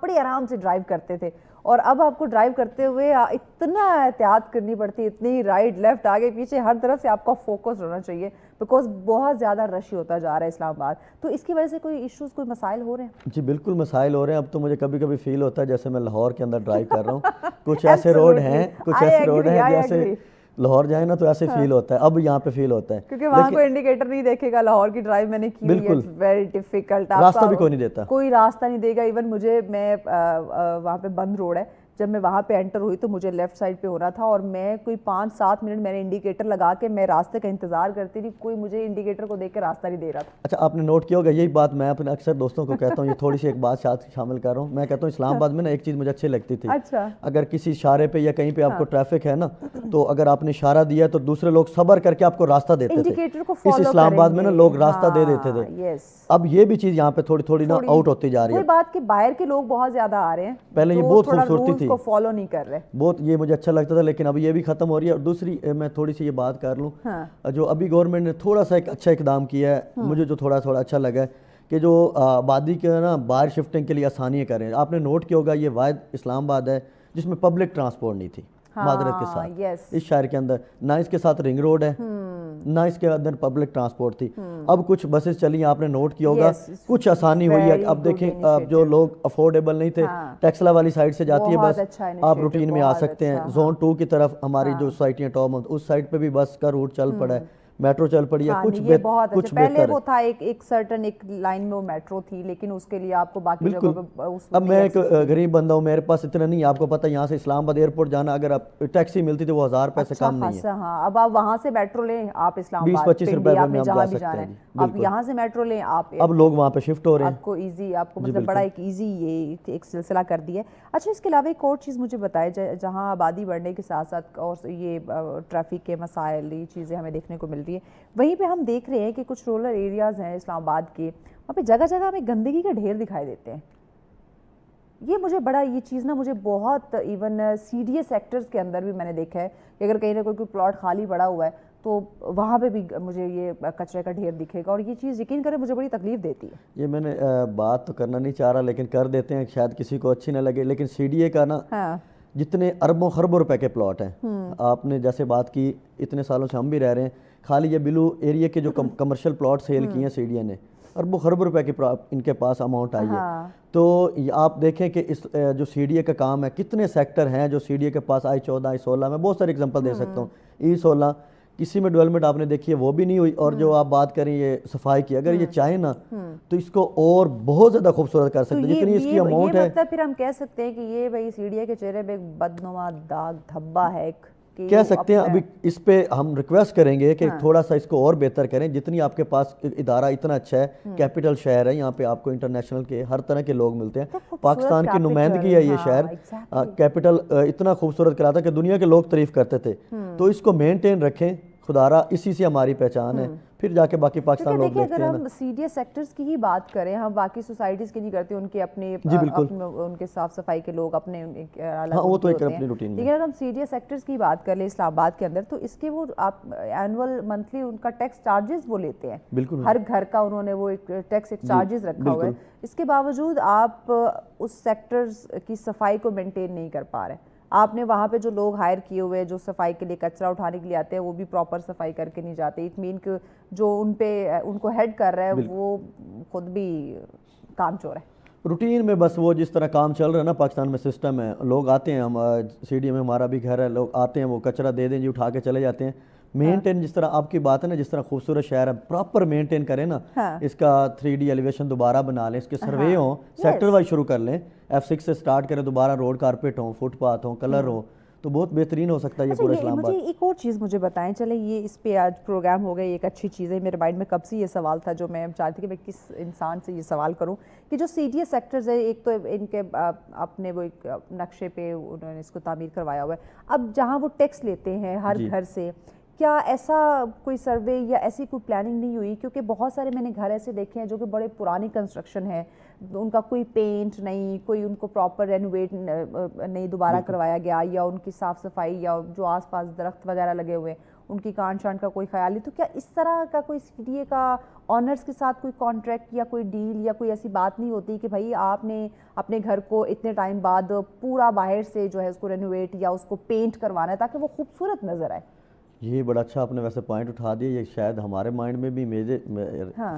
بڑی آرام سے ڈرائیو کرتے تھے، اور اب آپ کو ڈرائیو کرتے ہوئے اتنا احتیاط کرنی پڑتی ہے، اتنی رائٹ لیفٹ آگے پیچھے ہر طرف سے آپ کا فوکس ہونا چاہیے بیکاز بہت زیادہ رش ہوتا جا رہا ہے اسلام آباد. تو اس کی وجہ سے کوئی ایشوز، کوئی مسائل ہو رہے ہیں؟ جی بالکل مسائل ہو رہے ہیں. اب تو مجھے کبھی کبھی فیل ہوتا ہے جیسے میں لاہور کے اندر ڈرائیو کر رہا ہوں. کچھ ایسے روڈ ہیں جیسے لاہور جائیں نا تو ایسے فیل ہوتا ہے. اب یہاں پہ فیل ہوتا ہے کیونکہ وہاں کوئی انڈیکیٹر نہیں دیکھے گا. لاہور کی ڈرائیو میں نے کی ہے، اٹس ویری ڈیفیکلٹ. راستہ بھی کوئی نہیں دیتا، کوئی راستہ نہیں دے گا. ایون مجھے میں وہاں پہ بند روڈ ہے، جب میں وہاں پہ انٹر ہوئی تو مجھے لیفٹ سائڈ پہ ہونا تھا اور میں کوئی 5-7 منٹ میں نے انڈیکیٹر لگا کے میں راستے کا انتظار کرتی تھی، کوئی مجھے انڈیکیٹر کو دیکھ کے راستہ نہیں دے رہا تھا. اچھا آپ نے نوٹ کیا ہوگا یہی بات میں اپنے اکثر دوستوں کو کہتا ہوں. یہ تھوڑی سی ایک بات شامل کر رہا ہوں. میں کہتا ہوں اسلام آباد میں نا ایک چیز مجھے اچھی لگتی تھی. اچھا اگر کسی اشارے پہ یا کہیں پہ آپ کو ٹریفک ہے نا تو اگر آپ نے اشارہ دیا تو دوسرے لوگ صبر کر کے آپ کو راستہ دیتے تھے. اس اسلام آباد میں نا لوگ راستہ دے دیتے تھے. اب یہ بھی چیز یہاں پہ تھوڑی تھوڑی نا آؤٹ ہوتی جا رہی ہے. کوئی بات کہ باہر کے لوگ بہت زیادہ آ رہے ہیں، پہلے یہ بہت خوبصورتی تھی، کو فالو نہیں کر رہے. بہت یہ مجھے اچھا لگتا تھا لیکن اب یہ بھی ختم ہو رہی ہے. اور دوسری میں تھوڑی سی یہ بات کر لوں، جو ابھی گورنمنٹ نے تھوڑا سا ایک اچھا اقدام کیا ہے مجھے جو تھوڑا اچھا لگا ہے کہ جو آبادی کے نا باہر شفٹنگ کے لیے آسانیاں کریں. آپ نے نوٹ کیا ہوگا یہ واحد اسلام آباد ہے جس میں پبلک ٹرانسپورٹ نہیں تھی معذرت کے ساتھ اس شہر کے اندر. نہ اس کے ساتھ رنگ روڈ ہے نہ اس کے اندر پبلک ٹرانسپورٹ تھی. اب کچھ بسز چلی آپ نے نوٹ کیا ہوگا کچھ آسانی ہوئی ہے. اب دیکھیں جو لوگ افورڈیبل نہیں تھے ٹیکسلا والی سائڈ سے جاتی ہے بس، آپ روٹین میں آ سکتے ہیں. زون 2 کی طرف ہماری جو سوسائٹیاں ٹاپ اس سائڈ پہ بھی بس کا روٹ چل پڑا ہے، میٹرو چل پڑی ہے. کچھ پہلے وہ تھا ایک سرٹن ایک لائن میں وہ میٹرو تھی لیکن اس کے لیے آپ کو باقی جگہوں پہ. اب میں ایک غریب بندہ ہوں، میرے پاس اتنا نہیں. آپ کو پتہ یہاں سے اسلام آباد ایئرپورٹ جانا اگر آپ ٹیکسی ملتی تو وہ 1000 روپے سے کم نہیں ہے. ہاں اب آپ وہاں سے میٹرو لیں، آپ اسلام آباد 20-25 روپے میں جہاں بھی جانا ہے آپ یہاں سے میٹرو لیں. آپ اب لوگ وہاں پہ شفٹ ہو رہے ہیں. آپ کو ایزی، آپ کو مطلب بڑا ایک ایزی یہ ایک سلسلہ کر دیا ہے. اچھا اس کے علاوہ ایک اور چیز مجھے بتائے جہاں آبادی بڑھنے کے ساتھ ساتھ اور یہ ٹریفک کے مسائل یہ چیزیں ہمیں دیکھنے کو ملتی ہیں، وہیں پہ ہم دیکھ رہے ہیں کہ کچھ رورل ایریاز ہیں اسلام آباد کے، وہاں پہ جگہ جگہ ہمیں گندگی کے ڈھیر دکھائی دیتے ہیں. یہ مجھے بڑا یہ چیز نا مجھے بہت ایون CDA سیکٹرز کے اندر بھی میں نے دیکھا ہے کہ اگر کہیں نہ کوئی پلاٹ خالی پڑا ہوا ہے تو وہاں پہ بھی مجھے یہ کچرے کا ڈھیر دکھے گا اور یہ چیز یقین کریں مجھے بڑی تکلیف دیتی ہے. یہ میں نے بات تو کرنا نہیں چاہ رہا لیکن کر دیتے ہیں، شاید کسی کو اچھی نہ لگے. لیکن CDA کا نا جتنے اربوں خربوں روپے کے پلاٹ ہیں، آپ نے جیسے بات کی اتنے سالوں سے ہم بھی رہ رہے ہیں، خالی یہ بلو ایریا کے جو کمرشل پلاٹ سیل کیے ہیں CDA نے، اربوں خربوں روپے کی ان کے پاس اماؤنٹ آئی ہے. تو آپ دیکھیں کہ اس جو CDA کا کام ہے کتنے سیکٹر ہیں جو CDA کے پاس I14 I16 میں بہت سارے اگزامپل دے سکتا ہوں. E16 کسی میں ڈیولپمنٹ آپ نے دیکھی ہے وہ بھی نہیں ہوئی. اور جو آپ بات کریں یہ صفائی کی، اگر یہ چاہیں نا تو اس کو اور بہت زیادہ خوبصورت کر سکتے ہیں جتنی اس کی اماؤنٹ ہے. مطلب پھر ہم کہہ سکتے ہیں کہ یہ بھائی CDA کے چہرے پہ ایک بدنما داغ دھبا ہے کہہ سکتے ہیں. ابھی اس پہ ہم ریکویسٹ کریں گے کہ تھوڑا سا اس کو اور بہتر کریں. جتنی آپ کے پاس ادارہ اتنا اچھا ہے، کیپٹل شہر ہے، یہاں پہ آپ کو انٹرنیشنل کے ہر طرح کے لوگ ملتے ہیں. پاکستان کی نمائندگی ہے یہ شہر، کیپٹل اتنا خوبصورت کراتا کہ دنیا کے لوگ تعریف کرتے تھے. تو اس کو مینٹین رکھیں خدارا، اسی سے ہماری پہچان ہے. پھر جا کے باقی پاکستان لوگ دیکھتے ہیں. اگر ہم CDA سیکٹرز کی ہی بات کریں، ہم باقی سوسائٹیز کی نہیں کرتے، ان کے اپنے ان کے صاف صفائی کے لوگ اپنے الگ ہوتے ہیں. لیکن اگر ہم CDA سیکٹرز کی بات کر لیں اسلام آباد کے اندر تو اس کے وہ آپ اینول منتھلی ان کا ٹیکس چارجز وہ لیتے ہیں. ہر گھر کا انہوں نے وہ ایک ٹیکس ایک چارجز رکھا ہوا ہے. اس کے باوجود آپ اس سیکٹرز کی صفائی کو مینٹین نہیں کر پا رہے. آپ نے وہاں پہ جو لوگ ہائر کیے ہوئے جو صفائی کے لیے کچرا اٹھانے کے لیے آتے ہیں وہ بھی پراپر صفائی کر کے نہیں جاتے. اٹ مین کہ جو ان کو ہیڈ کر رہا ہے وہ خود بھی کام چور ہے. روٹین میں بس وہ جس طرح کام چل رہا ہے نا پاکستان میں سسٹم ہے، لوگ آتے ہیں، ہم CDA میں ہمارا بھی گھر ہے، لوگ آتے ہیں وہ کچرا دے دیں جی اٹھا کے چلے جاتے ہیں. مینٹین جس طرح آپ کی بات ہے نا، جس طرح خوبصورت شہر ہے پراپر مینٹین کریں نا. اس کا 3D ایلیویشن دوبارہ بنا لیں، اس کے سروے ہوں، سیکٹر وائز شروع کر لیں، F6 سے سٹارٹ کریں، دوبارہ روڈ کارپیٹ ہوں، فٹ پاتھ ہوں، کلر ہوں، تو بہت بہترین ہو سکتا ہے یہ پورا اسلام آباد. مجھے ایک اور چیز مجھے بتائیں، چلیں یہ اس پہ آج پروگرام ہو گیا، ایک اچھی چیز ہے. میرے مائنڈ میں کب سے یہ سوال تھا جو میں چاہتی کہ میں کس انسان سے یہ سوال کروں کہ جو CDA سیکٹرز ہے، ایک تو ان کے اپنے وہ ایک نقشے پہ انہوں نے اس کو تعمیر کروایا ہوا ہے. اب جہاں وہ ٹیکس لیتے ہیں ہر گھر سے، کیا ایسا کوئی سروے یا ایسی کوئی پلاننگ نہیں ہوئی؟ کیونکہ بہت سارے میں نے گھر ایسے دیکھے ہیں جو کہ بڑے پرانی کنسٹرکشن ہے, ان کا کوئی پینٹ نہیں, کوئی ان کو پراپر رینوویٹ نہیں دوبارہ کروایا گیا, یا ان کی صاف صفائی یا جو آس پاس درخت وغیرہ لگے ہوئے ان کی کانٹ شانٹ کا کوئی خیال نہیں. تو کیا اس طرح کا کوئی سی ڈی اے کا آنرز کے ساتھ کوئی کانٹریکٹ یا کوئی ڈیل یا کوئی ایسی بات نہیں ہوتی کہ بھائی آپ نے اپنے گھر کو اتنے ٹائم بعد پورا باہر سے جو ہے اس کو رینوویٹ یا اس کو پینٹ کروانا ہے تاکہ وہ خوبصورت نظر آئے؟ یہ بڑا اچھا آپ نے ویسے پوائنٹ اٹھا دیا, یہ شاید ہمارے مائنڈ میں بھی, میرے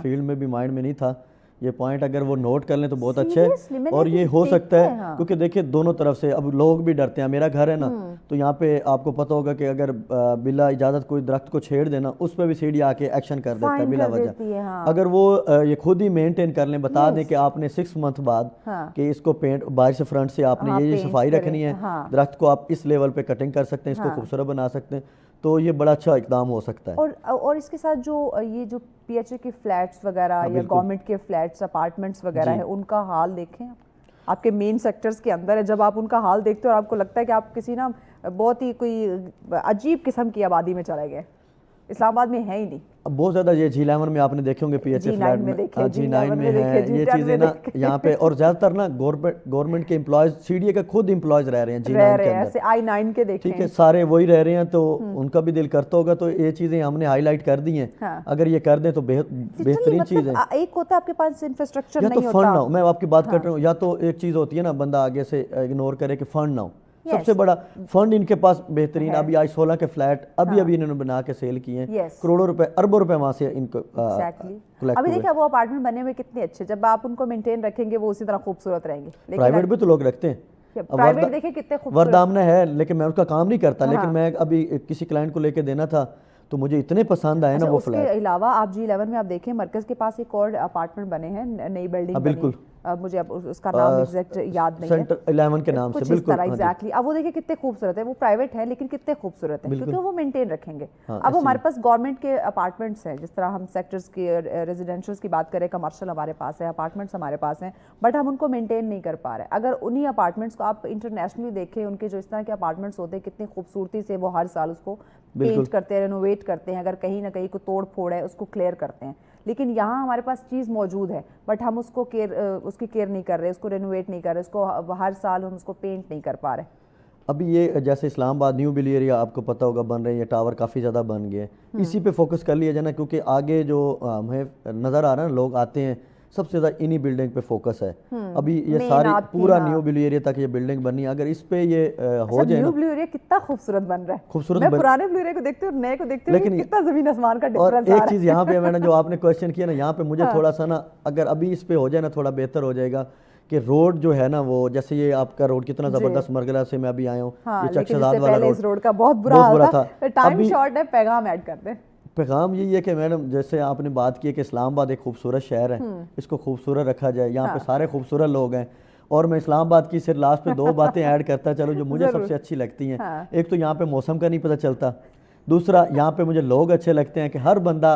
فیلڈ میں بھی مائنڈ میں نہیں تھا یہ پوائنٹ. اگر وہ نوٹ کر لیں تو بہت اچھا ہے, اور یہ ہو سکتا ہے کیونکہ دیکھیں دونوں طرف سے اب لوگ بھی ڈرتے ہیں. میرا گھر ہے نا, تو یہاں پہ آپ کو پتہ ہوگا کہ اگر بلا اجازت کوئی درخت کو چھیڑ دینا, اس پہ بھی سیڑھی آ کے ایکشن کر دیتا ہے بلا وجہ. اگر وہ یہ خود ہی مینٹین کر لیں, بتا دیں کہ آپ نے 6 منتھ بعد کہ اس کو پینٹ باہر سے فرنٹ سے آپ نے یہ صفائی رکھنی ہے, درخت کو آپ اس لیول پہ کٹنگ کر سکتے ہیں, اس کو خوبصورت بنا سکتے ہیں, تو یہ بڑا اچھا اقدام ہو سکتا ہے. اور اس کے ساتھ جو یہ جو پی ایچ اے کے فلیٹس وغیرہ یا گورنمنٹ کے فلیٹس اپارٹمنٹس وغیرہ ہے, ان کا حال دیکھیں آپ کے مین سیکٹرز کے اندر ہے. جب آپ ان کا حال دیکھتے ہو اور آپ کو لگتا ہے کہ آپ کسی نا بہت ہی کوئی عجیب قسم کی آبادی میں چلے گئے, اسلام آباد میں ہے ہی نہیں. بہت زیادہ یہ G11 میں آپ نے دیکھے ہوں گے پی ایچ اے فلیٹ میں, G9 میں ہے یہ چیزیں نا یہاں پہ. اور زیادہ تر نا گورنمنٹ کے امپلائز سی ڈی اے کے خود امپلائز رہ رہے ہیں G9 کے اندر, I9 کے دیکھیں, ٹھیک ہے, سارے وہی رہ رہے ہیں, تو ان کا بھی دل کرتا ہوگا. تو یہ چیزیں ہم نے ہائی لائٹ کر دی ہیں, اگر یہ کر دیں تو بہترین چیز ہے. ایک ہوتا ہے آپ کے پاس انفراسٹرکچر یا تو نہیں فنڈ نہ ہوتا, ہو, میں آپ کی بات کر رہا ہوں, یا تو ایک چیز ہوتی ہے نا بندہ آگے سے اگنور کرے کہ فنڈ نہ ہو. سب سے بڑا فنڈ ان کے پاس بہترین, ابھی آج 16 کے فلیٹ ابھی انہوں نے بنا کے سیل کیے ہیں, کروڑوں روپے اربوں روپے وہاں سے ان کو ابھی دیکھیں وہ اپارٹمنٹ بنے ہوئے کتنے اچھے, جب آپ ان کو مینٹین رکھیں گے وہ اسی طرح خوبصورت رہیں گے. پرائیویٹ بھی تو لوگ رکھتے ہیں, پرائیویٹ دیکھیں کتنے خوبصورت, وردامنا ہے لیکن میں اس کا کام نہیں کرتا, لیکن میں ابھی کسی کلائنٹ کو لے کے دینا تھا تو مجھے اتنے پسند آئے نا وہ فلیٹ. اس کے علاوہ آپ G11 میں آپ دیکھیں مرکز کے پاس ایک اور اپارٹمنٹ بنے ہیں, نئی بلڈنگ, بالکل, مجھے اب اس کا نام ایگزیکٹ یاد نہیں ہے, سینٹر 11 کے نام سے, بالکل ایگزیکٹلی. اب وہ دیکھیں کتنے خوبصورت ہے, وہ پرائیویٹ ہے لیکن کتنے خوبصورت ہیں کیونکہ وہ مینٹین رکھیں گے. اب ہمارے پاس گورنمنٹ کے اپارٹمنٹس ہیں, جس طرح ہم سیکٹرز کی ریزیڈینشلز کی بات کریں, کمرشل ہمارے پاس ہے, اپارٹمنٹس ہمارے پاس ہیں, بٹ ہم ان کو مینٹین نہیں کر پا رہے. اگر انہی اپارٹمنٹس کو آپ انٹرنیشنلی دیکھیں, ان کے جو اس طرح کے اپارٹمنٹس ہوتے ہیں کتنی خوبصورتی سے وہ ہر سال اس کو پینٹ کرتے ہیں, رینوویٹ کرتے ہیں, اگر کہیں نہ کہیں کوئی توڑ پھوڑ ہے اس کو کلیئر کرتے ہیں. لیکن یہاں ہمارے پاس چیز موجود ہے بٹ ہم اس کو اس کی کیئر نہیں کر رہے, اس کو رینوویٹ نہیں کر رہے, اس کو ہر سال ہم اس کو پینٹ نہیں کر پا رہے. ابھی یہ جیسے اسلام آباد نیو بلی ایریا آپ کو پتہ ہوگا بن رہے ہیں, یہ ٹاور کافی زیادہ بن گئے, اسی پہ فوکس کر لیا جائے نا, کیونکہ آگے جو ہمیں نظر آ رہا ہے نا لوگ آتے ہیں سب سے زیادہ انہی بلڈنگ پہ فوکس ہے. ابھی یہ ساری پورا نیو بلی ایریا تک یہ بلڈنگ بنی ہے, اگر اس پہ یہ ہو جائے. نیو بلی ایریا کتنا خوبصورت بن رہا ہے, خوبصورت, میں پرانے بلی ایریا کو دیکھتی ہوں نئے کو دیکھتی ہوں, لیکن کتنا زمین آسمان کا ڈفرنس. اور ایک چیز یہاں پہ میں نے جو آپ نے کویشچن کیا نا, یہاں پہ مجھے تھوڑا سا نا اگر ابھی اس پہ ہو جائے نا تھوڑا بہتر ہو جائے گا کہ روڈ جو ہے نا وہ جیسے یہ آپ کا روڈ کتنا زبردست مرگلہ سے میں ابھی آیا ہوں, یہ چکشداد والا روڈ کا بہت برا تھا, ٹائم شارٹ ہے, پیغام ایڈ کر دیں. پیغام یہی ہے کہ میڈم جیسے آپ نے بات کی کہ اسلام آباد ایک خوبصورت شہر ہے, اس کو خوبصورت رکھا جائے, یہاں پہ سارے خوبصورت لوگ ہیں. اور میں اسلام آباد کی صرف لاسٹ پہ 2 باتیں ایڈ کرتا چلو جو مجھے سب سے اچھی لگتی ہیں. ایک تو یہاں پہ موسم کا نہیں پتہ چلتا, دوسرا یہاں پہ مجھے لوگ اچھے لگتے ہیں کہ ہر بندہ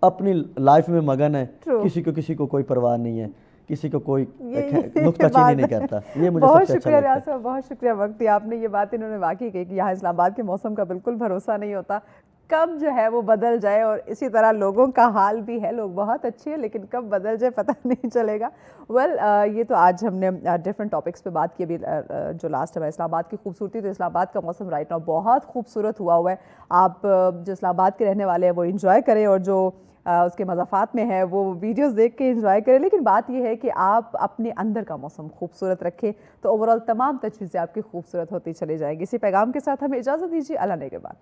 اپنی لائف میں مگن ہے, کسی کو کوئی پرواہ نہیں ہے, کسی کو کوئی نکتہ چینی نہیں کرتا. یہ مجھے سب سے اچھا لگتا ہے. بہت شکریہ وقت آپ نے یہ بات انہوں نے واقعی کہی کہ یہاں اسلام آباد کے موسم کا بالکل بھروسہ نہیں ہوتا, کب جو ہے وہ بدل جائے. اور اسی طرح لوگوں کا حال بھی ہے, لوگ بہت اچھے ہیں لیکن کب بدل جائے پتہ نہیں چلے گا. یہ تو آج ہم نے ڈفرینٹ ٹاپکس پہ بات کی. ابھی جو لاسٹ ہے اسلام آباد کی خوبصورتی, تو اسلام آباد کا موسم رائٹ ناؤ بہت خوبصورت ہوا ہے. آپ جو اسلام آباد کے رہنے والے ہیں وہ انجوائے کریں, اور جو اس کے مضافات میں ہے وہ ویڈیوز دیکھ کے انجوائے کریں. لیکن بات یہ ہے کہ آپ اپنے اندر کا موسم خوبصورت رکھیں تو اوورآل تمام چیزیں آپ کی خوبصورت ہوتی چلی جائیں گی. اسی پیغام کے ساتھ ہمیں اجازت دیجیے, اللہ نے کے بعد.